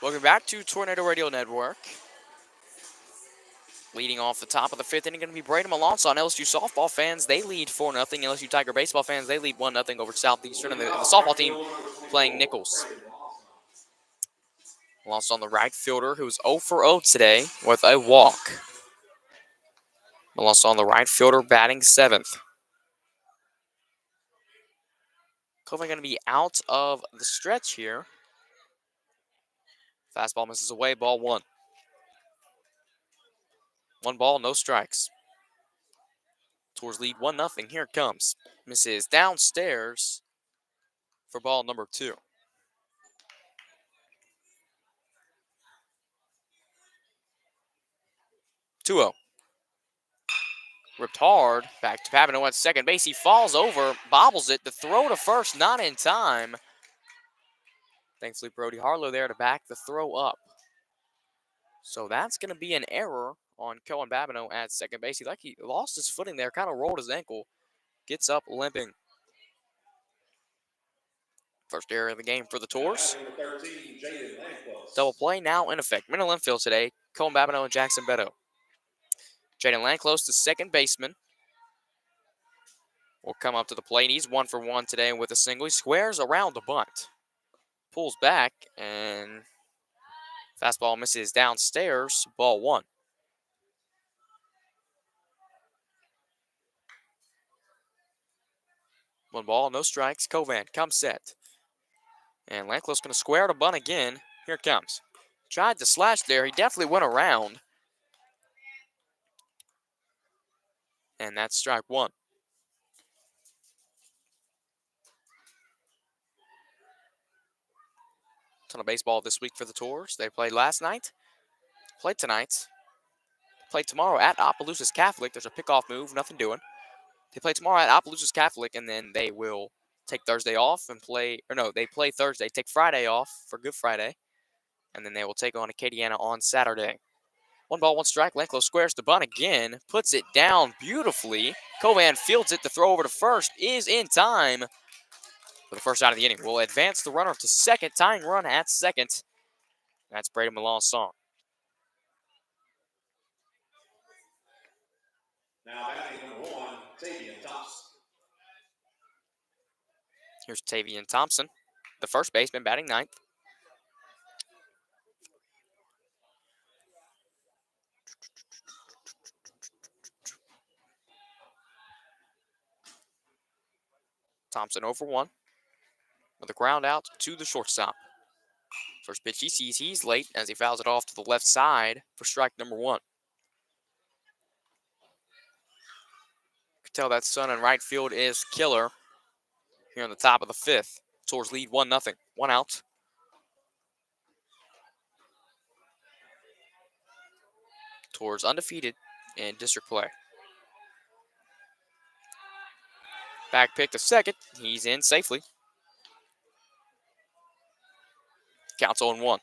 Welcome back to Tornado Radio Network. Leading off the top of the fifth inning, going to be Braden Melanson. LSU softball fans, they lead 4-0. LSU Tiger baseball fans, they lead 1-0 over Southeastern. And the softball team playing Nichols. Melanson, the right fielder, who's 0 for 0 today with a walk. Melanson, the right fielder, batting seventh. Coven going to be out of the stretch here. Fastball misses away, ball 1. 1 ball, no strikes. Tours lead 1-0. Here it comes. Misses downstairs for ball number 2. 2-0. Ripped hard. Back to Papineau at second base. He falls over, bobbles it. The throw to first, not in time. Thankfully, Brody Harlow there to back the throw up. So that's going to be an error on Cohen Babineau at second base. He lost his footing there, kind of rolled his ankle. Gets up limping. First error of the game for the Now Tours. batting number 13, Jaden Lanclose. Double play now in effect. Middle infield today. Cohen Babineau and Jackson Beto. Jaden Lanclose, the second baseman, will come up to the plate. He's 1 for 1 today with a single. He squares around the bunt. Pulls back, and fastball misses downstairs. Ball 1. 1 ball, no strikes. Covan comes set. And Lanclose going to square to bunt again. Here it comes. Tried to slash there. He definitely went around. And that's strike 1. Ton of baseball this week for the Tours. They played last night, played tonight, played tomorrow at Opelousas Catholic. There's a pickoff move, nothing doing. They play tomorrow at Opelousas Catholic, and then they will take Thursday off and play, or no, they play Thursday, take Friday off for Good Friday, and then they will take on Acadiana on Saturday. 1 ball, 1 strike. Lanclose squares to bunt again, puts it down beautifully. Covan fields it. The throw over to first is in time for the first out of the inning. Will advance the runner to second, tying run at second. That's Braden Milan's song. Now batting number 1, Tavian Thompson. Here's Tavian Thompson, the first baseman, batting ninth. Thompson 0 for 1 with a ground out to the shortstop. First pitch he sees, he's late as he fouls it off to the left side for strike number 1. You can tell that sun in right field is killer here on the top of the 5th. Tours lead 1-0. 1 out. Tours undefeated in district play. Back pick to second. He's in safely. Counts 0-1.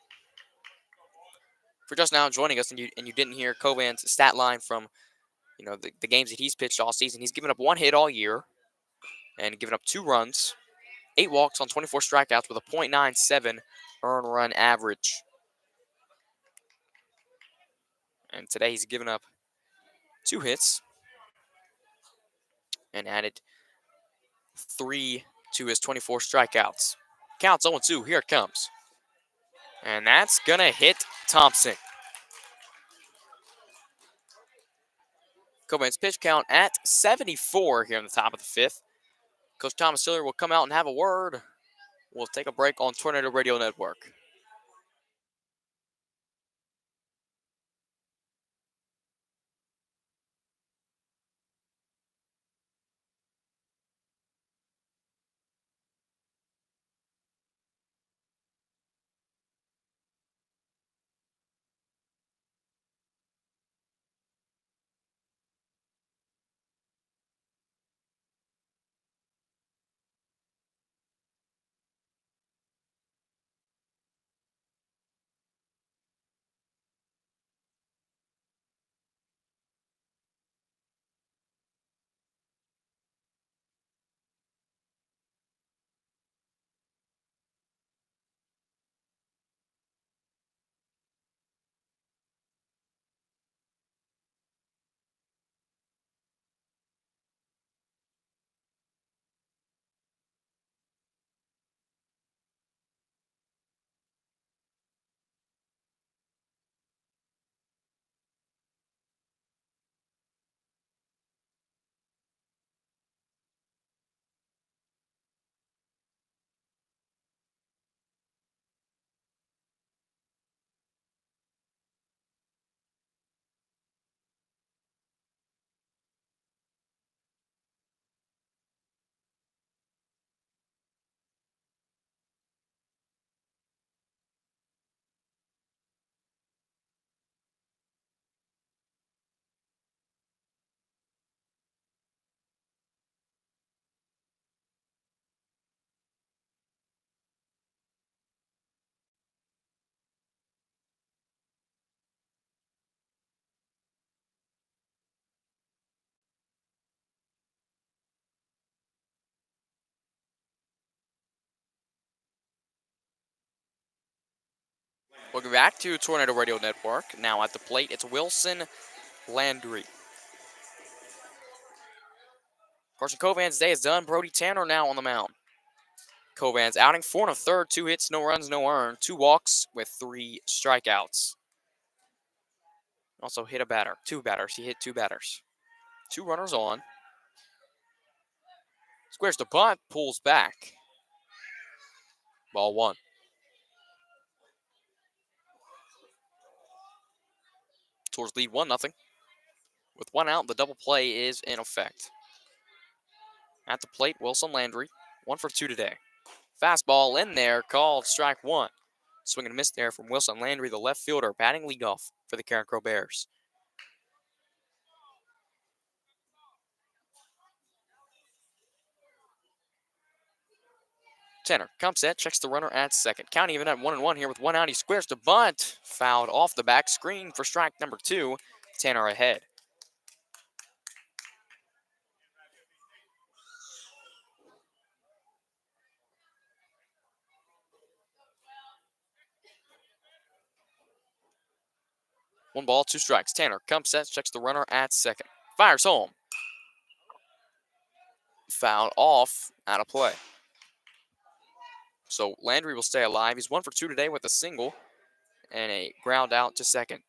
For just now joining us and you didn't hear Covan's stat line from the games that he's pitched all season, he's given up 1 hit all year and given up 2 runs, 8 walks on 24 strikeouts with a .97 earned run average. And today he's given up 2 hits and added 3 to his 24 strikeouts. Counts 0-2. Here it comes. And that's going to hit Thompson. Covan's pitch count at 74 here in the top of the 5th. Coach Thomas Tiller will come out and have a word. We'll take a break on Tornado Radio Network. Welcome back to Tornado Radio Network. Now at the plate, it's Wilson Landry. Carson Covan's day is done. Brody Tanner now on the mound. Covan's outing 4 1/3, 2 hits, no runs, no earned, 2 walks with 3 strikeouts. Also hit a batter, 2 batters. He hit 2 batters. 2 runners on. Squares the bunt, pulls back. Ball 1. Towards lead 1-0. With 1 out, the double play is in effect. At the plate, Wilson Landry, 1 for 2 today. Fastball in there, called strike 1. Swing and a miss there from Wilson Landry, the left fielder, batting leadoff for the Carencro Bears. Tanner comes set, checks the runner at second. Count even at 1-1 here with 1 out. He squares the bunt. Fouled off the back screen for strike number 2. Tanner ahead. One ball, 2 strikes. Tanner comes set, checks the runner at second. Fires home. Fouled off, out of play. So Landry will stay alive. He's 1 for 2 today with a single and a ground out to second.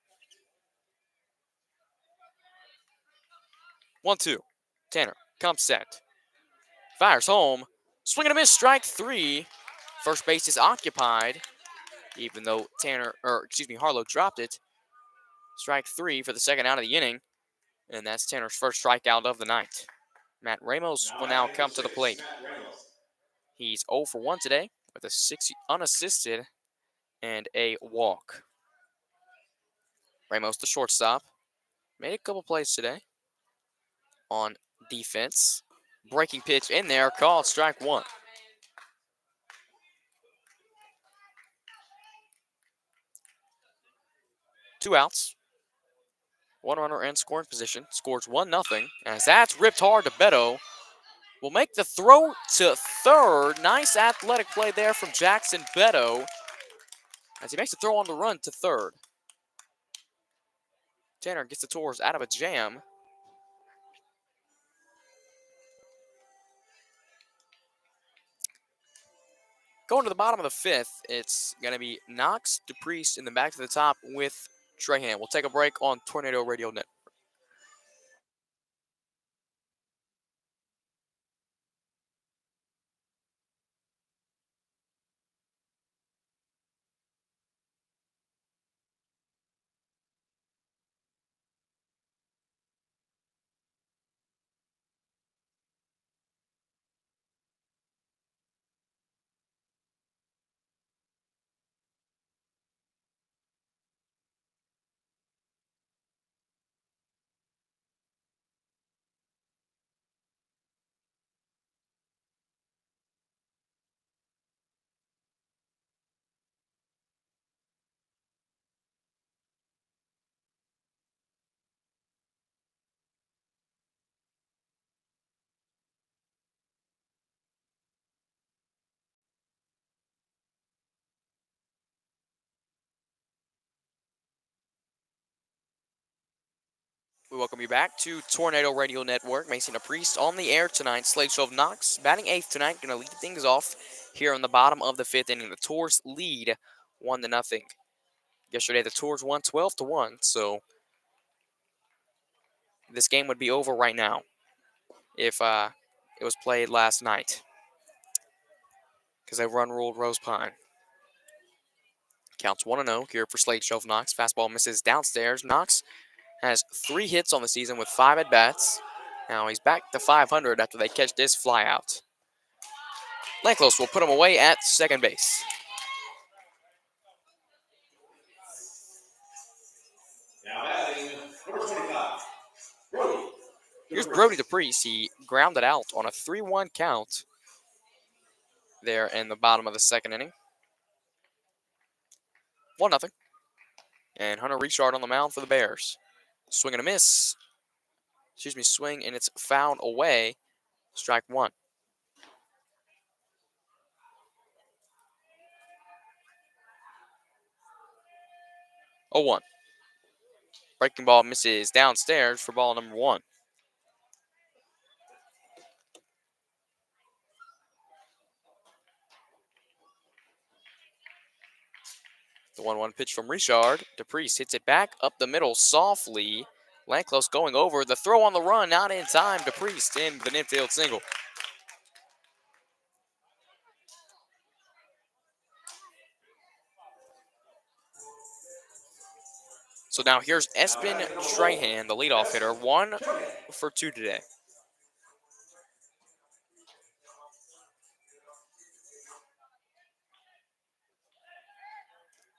1-2. Tanner comes set. Fires home. Swing and a miss, strike 3. First base is occupied, even though Harlow dropped it. Strike 3 for the second out of the inning, and that's Tanner's first strikeout of the night. Matt Ramos will now come to the plate. He's 0 for 1 today with a 6 unassisted and a walk. Ramos, the shortstop, made a couple plays today on defense. Breaking pitch in there, called strike 1. Two outs. 1 runner in scoring position. Scores 1-0. As that's ripped hard to Beto. Will make the throw to third. Nice athletic play there from Jackson Beto as he makes the throw on the run to third. Tanner gets the Tours out of a jam. Going to the bottom of the 5th, it's going to be Knox, DePriest in the back to the top with Trahan. We'll take a break on Tornado Radio Net. We welcome you back to Tornado Radio Network. Mason DePriest on the air tonight. Slade Shove Knox batting 8th tonight. Going to lead things off here on the bottom of the 5th inning. The Tours lead 1-0. Yesterday, the Tours won 12-1, so this game would be over right now if it was played last night because they run ruled Rose Pine. Counts 1-0 here for Slade Shove Knox. Fastball misses downstairs. Knox has 3 hits on the season with 5 at-bats. Now he's back to 500 after they catch this flyout. Lanclos will put him away at second base. Now batting, number 25, Brody. Here's Brody DePriest. He grounded out on a 3-1 count there in the bottom of the 2nd inning. 1-0. And Hunter Richard on the mound for the Bears. Swing and a miss. Swing, and it's fouled away. Strike 1. 0-1. Breaking ball misses downstairs for ball number 1. The 1-1 pitch from Richard. DePriest hits it back up the middle softly. Lanclos going over. The throw on the run, not in time. DePriest in with an infield single. So now here's Espen Trahan, the leadoff hitter. 1 for 2 today.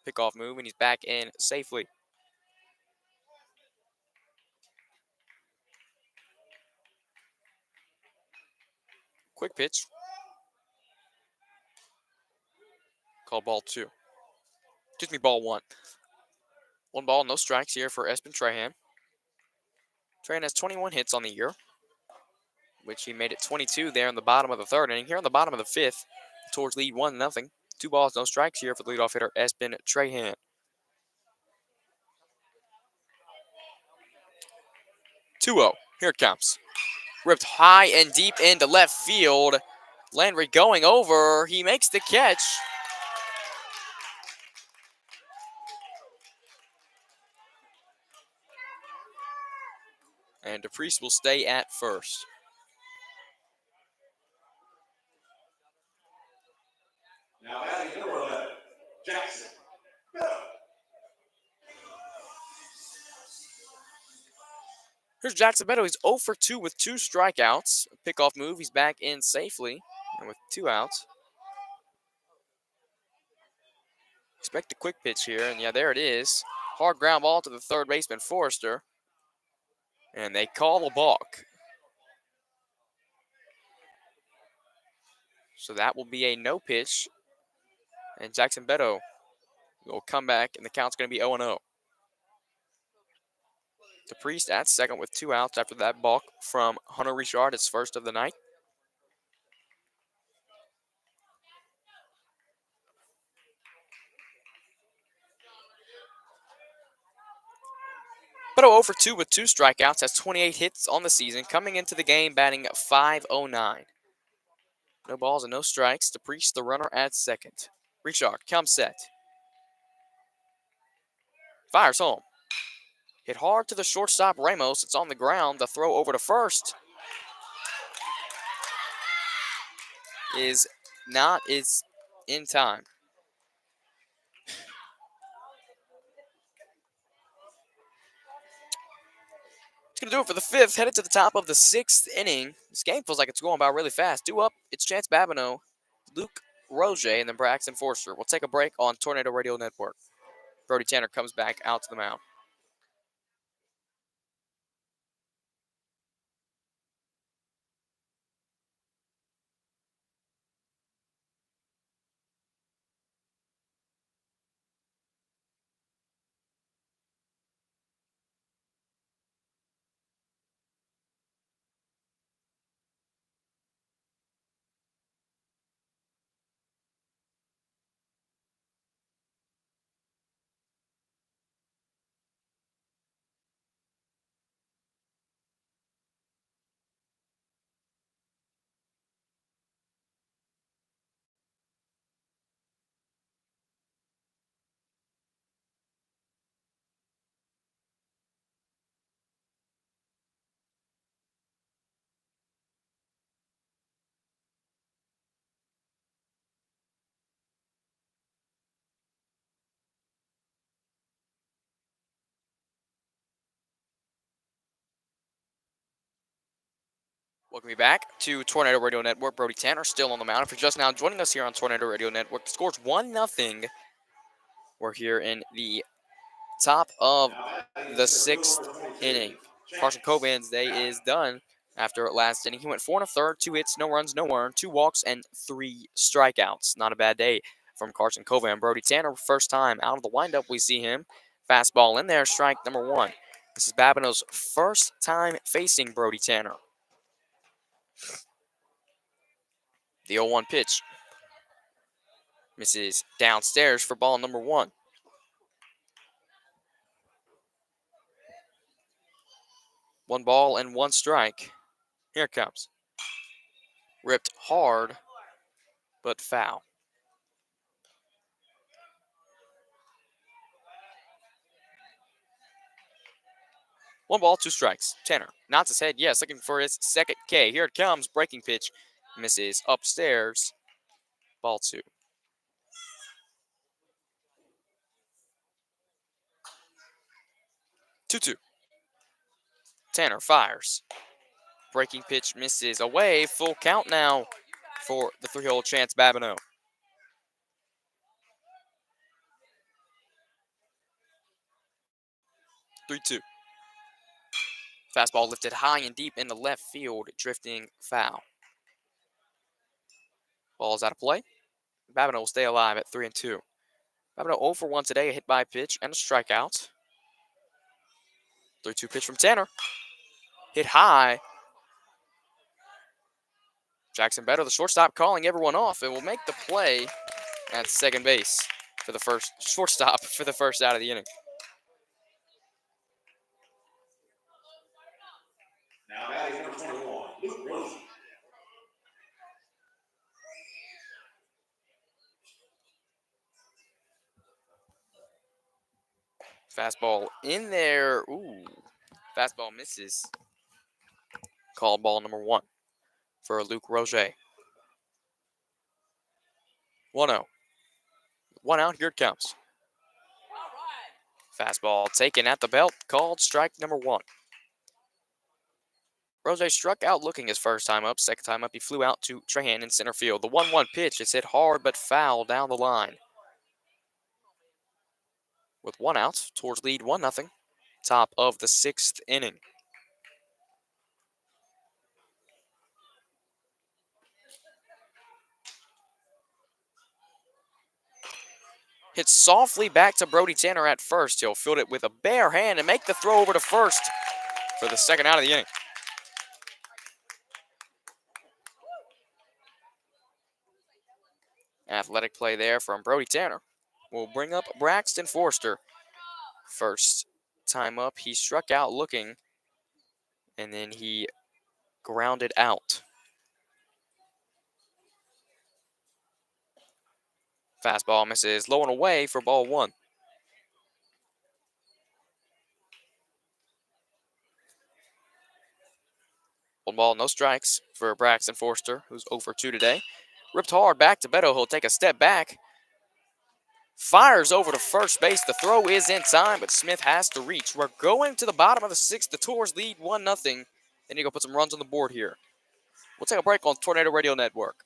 Pickoff move, and he's back in safely. Quick pitch. Called ball 2. Excuse me, ball 1. 1 ball, no strikes here for Espen Trahan. Trahan has 21 hits on the year, which he made it 22 there in the bottom of the 3rd inning. Here in the bottom of the 5th, towards lead 1-0. 2 balls, no strikes here for the leadoff hitter, Espen Trahan. 2-0. Here it comes. Ripped high and deep into left field. Landry going over. He makes the catch. And DePriest will stay at first. Now batting number 11, Jackson. Here's Jackson Beto. He's 0 for 2 with 2 strikeouts. Pickoff move. He's back in safely and with 2 outs. Expect a quick pitch here, and yeah, there it is. Hard ground ball to the 3rd baseman, Forrester. And they call a balk. So that will be a no pitch. And Jackson Beto will come back, and the count's going to be 0-0. DePriest at second with 2 outs after that balk from Hunter Richard, his first of the night. Beto 0 for 2 with 2 strikeouts, has 28 hits on the season, coming into the game batting .509. No balls and no strikes. DePriest, the runner at second. Richard comes set. Fires home. Hit hard to the shortstop, Ramos. It's on the ground. The throw over to first is in time. It's going to do it for the 5th. Headed to the top of the 6th inning. This game feels like it's going by really fast. Due up, it's Chance Babineau, Luke Roger, and then Braxton Forster. We'll take a break on Tornado Radio Network. Brody Tanner comes back out to the mound. Welcome you back to Tornado Radio Network. Brody Tanner still on the mound. If you're just now joining us here on Tornado Radio Network, the score's 1-0. We're here in the top of the 6th inning. Carson Coban's day is done after last inning. He went 4 1/3, 2 hits, no runs, no earned, 2 walks, and 3 strikeouts. Not a bad day from Carson Coban. Brody Tanner, first time out of the windup, we see him. Fastball in there, strike number 1. This is Babineau's first time facing Brody Tanner. The 0-1 pitch misses downstairs for ball number 1. 1 ball and 1 strike. Here it comes. Ripped hard, but foul. One ball, 2 strikes. Tanner nods his head. Yes, looking for his second K. Here it comes. Breaking pitch. Misses upstairs. Ball 2. 2-2. Tanner fires. Breaking pitch misses away. Full count now for the 3-hole chance Babineau. 3-2. Fastball lifted high and deep into left field, drifting foul. Ball is out of play. Babineau will stay alive at 3-2. Babineau 0 for 1 today, a hit by pitch and a strikeout. 3-2 pitch from Tanner. Hit high. Jackson Beto, the shortstop, calling everyone off and will make the play at second base for the first shortstop for the first out of the inning. Now batting number 21, Luke Rosen. Fastball in there. Ooh. Fastball misses. Call ball number 1 for Luke Roger. 1-0. 1 out. Here it comes. Fastball taken at the belt. Called strike number 1. Roger struck out looking his first time up. Second time up, he flew out to Trahan in center field. The 1-1 pitch is hit hard but foul down the line. With 1 out, towards lead 1-0. Top of the 6th inning. Hit softly back to Brody Tanner at first. He'll field it with a bare hand and make the throw over to first for the second out of the inning. Athletic play there from Brody Tanner. Will bring up Braxton Forster. First time up, he struck out looking, and then he grounded out. Fastball misses low and away for ball 1. 1 ball, no strikes for Braxton Forster, who's 0 for 2 today. Ripped hard back to Beto. He'll take a step back. Fires over to first base. The throw is in time, but Smith has to reach. We're going to the bottom of the 6th. The Tours lead 1-0. They need to go put some runs on the board here. We'll take a break on Tornado Radio Network.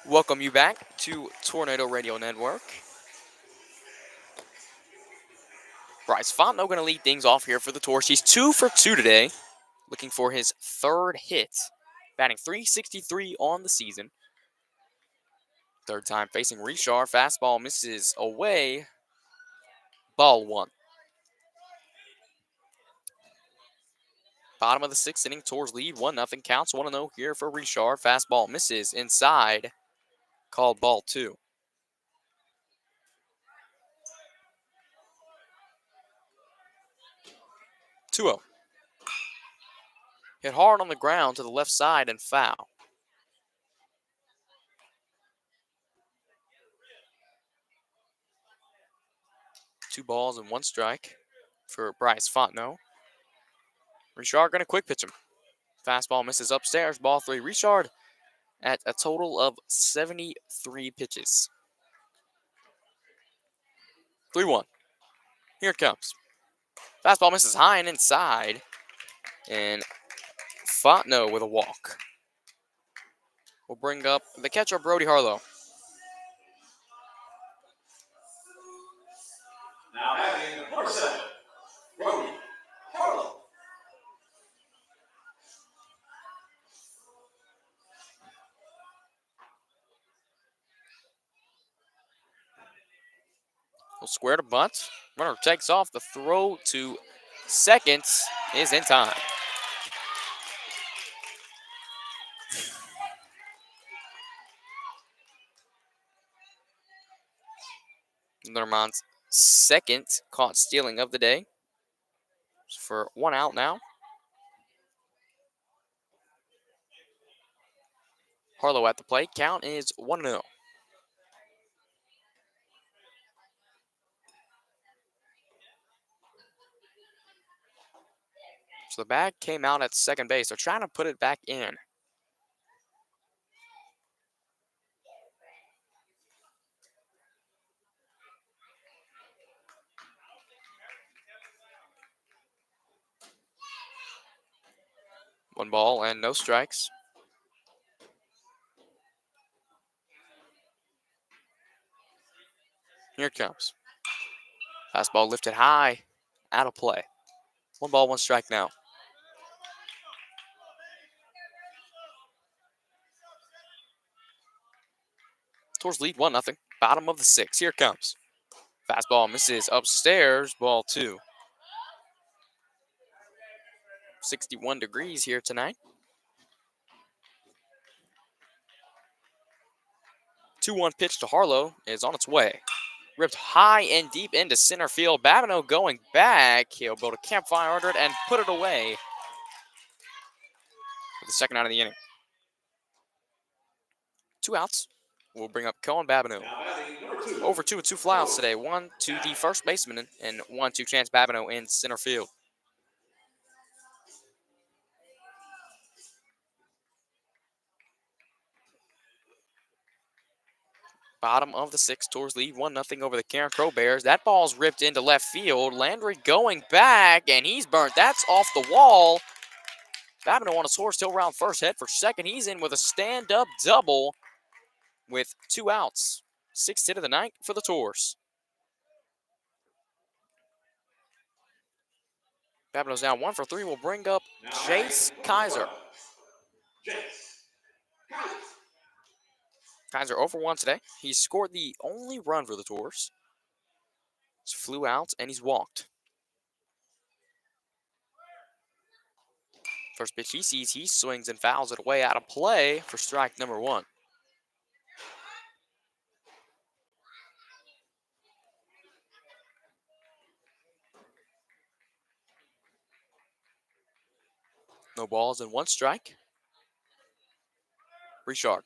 Welcome you back to Tornado Radio Network. Bryce Fontenot going to lead things off here for the Tours. He's 2 for 2 today, looking for his 3rd hit. Batting .363 on the season. 3rd time facing Richard. Fastball misses away. Ball 1. Bottom of the 6th inning, Tours lead 1-0. Counts 1-0 here for Richard. Fastball misses inside. called ball 2. 2-0. Hit hard on the ground to the left side and foul. Two balls and 1 strike for Bryce Fontenot. Richard going to quick pitch him. Fastball misses upstairs. Ball 3. Richard at a total of 73 pitches. 3-1. Here it comes. Fastball misses high and inside. And Fontenot with a walk. We'll bring up the catcher, Brody Harlow. Now having number 7, Brody Harlow. Will square to bunt. Runner takes off. The throw to second is in time. Lermont's second caught stealing of the day. For 1 out now. Harlow at the plate. Count is 1-0. So the bag came out at second base. They're trying to put it back in. One ball and no strikes. Here it comes. Fastball lifted high. Out of play. 1 ball, 1 strike now. Tours lead 1-0. Bottom of the 6th. Here it comes. Fastball misses upstairs. Ball 2. 61 degrees here tonight. 2-1 pitch to Harlow is on its way. Ripped high and deep into center field. Babineau going back. He'll build a campfire under it and put it away for the second out of the inning. 2 outs. We'll bring up Cohen Babineau. Over 2 with 2 flyouts today. 1 to the first baseman and 1 to Chance Babineau in center field. Bottom of the 6th. Tours lead 1-0 over the Carencro Bears. That ball's ripped into left field. Landry going back, and he's burnt. That's off the wall. Babineau on a horse still round first, head for second. He's in with a stand-up double with 2 outs. 6th hit of the night for the Tours. Babineau's now 1 for 3. We'll bring up Jace Kaiser. Kaiser 0 for 1 today. He scored the only run for the Tours. He flew out and he's walked. First pitch he sees, he swings and fouls it away out of play for strike number 1. No balls and 1 strike. Richard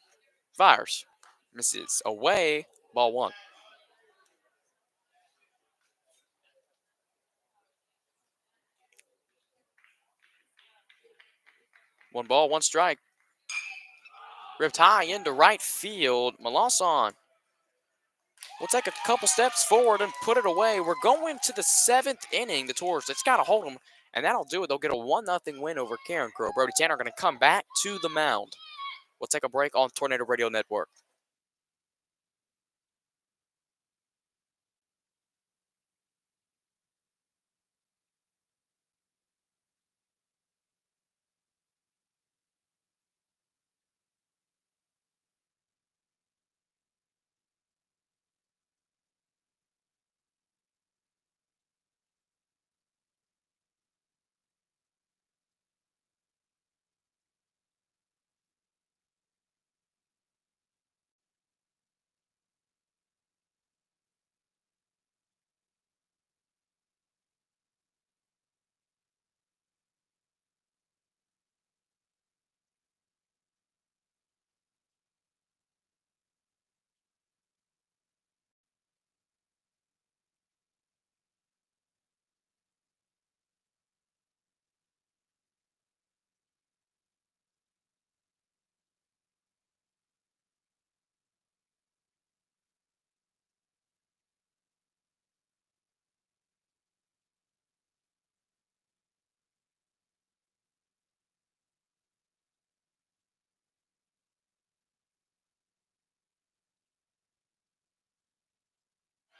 fires. Misses away. Ball 1. One ball, 1 strike. Ripped high into right field. Melanson will take a couple steps forward and put it away. We're going to the 7th inning. The Tours, it's got to hold them, and that'll do it. They'll get a 1-0 win over Carencro. Brody Tanner going to come back to the mound. We'll take a break on Tornado Radio Network.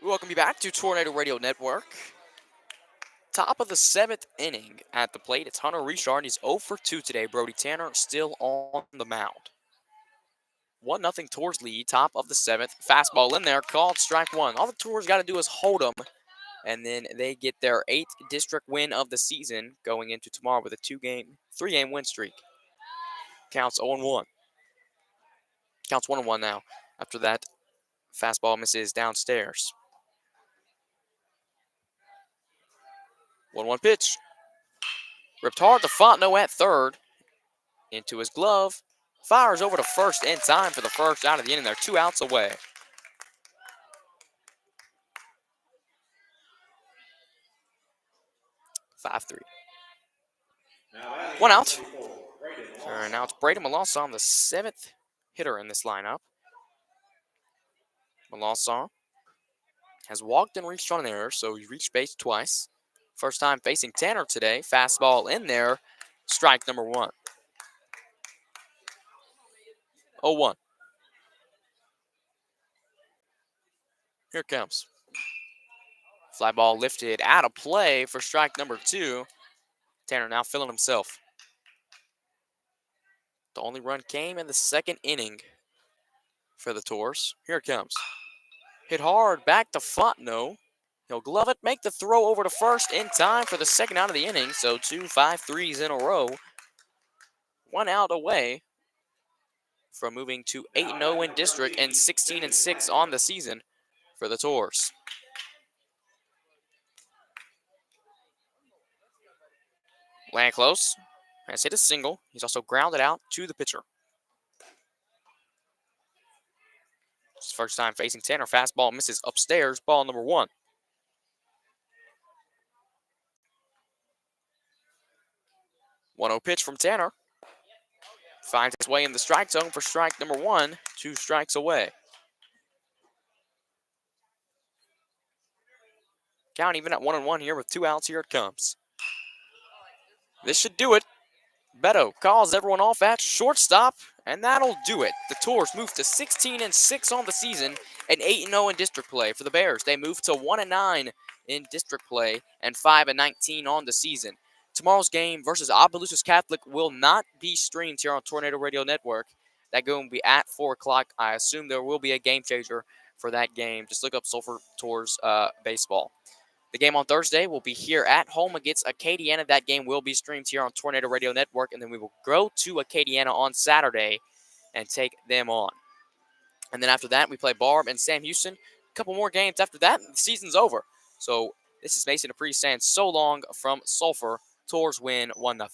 Welcome you back to Tornado Radio Network. Top of the 7th inning at the plate. It's Hunter Richard. He's 0 for 2 today. Brody Tanner still on the mound. 1-0 Tours lead. Top of the 7th. Fastball in there. Called strike one. All the Tours got to do is hold them. And then they get their 8th district win of the season going into tomorrow with a 3-game win streak. Counts 0-1. Counts 1-1 now. After that, fastball misses downstairs. 1-1 pitch. Ripped hard to Fontenot at third. Into his glove. Fires over to first in time for the first out of the inning. They're 2 outs away. Five, 3. 1 out. And now it's Braden Melanson, the 7th hitter in this lineup. Melanson has walked and reached on an error, so he reached base twice. First time facing Tanner today. Fastball in there. Strike number 1. 0-1. Here it comes. Fly ball lifted out of play for strike number 2. Tanner now feeling himself. The only run came in the 2nd inning for the Tours. Here it comes. Hit hard back to Fontenot. He'll glove it, make the throw over to first in time for the 2nd out of the inning. So 2 5-3s in a row. 1 out away from moving to 8-0 in district and 16-6 on the season for the Tours. Land close. Has hit a single. He's also grounded out to the pitcher. It's first time facing Tanner. Fastball misses upstairs. Ball number 1. 1-0 pitch from Tanner. Finds its way in the strike zone for strike number 1. 2 strikes away. Count even at 1-1 here with 2 outs. Here it comes. This should do it. Beto calls everyone off at shortstop, and that'll do it. The Tours move to 16-6 on the season and 8-0 in district play. For the Bears, they move to 1-9 in district play and 5-19 on the season. Tomorrow's game versus Opelousas Catholic will not be streamed here on Tornado Radio Network. That game will be at 4 o'clock. I assume there will be a game changer for that game. Just look up Sulphur Tours baseball. The game on Thursday will be here at home against Acadiana. That game will be streamed here on Tornado Radio Network, and then we will go to Acadiana on Saturday and take them on. And then after that, we play Barb and Sam Houston. A couple more games after that, and the season's over. So this is Mason Dupree saying so long from Sulphur. Tours win 1-0.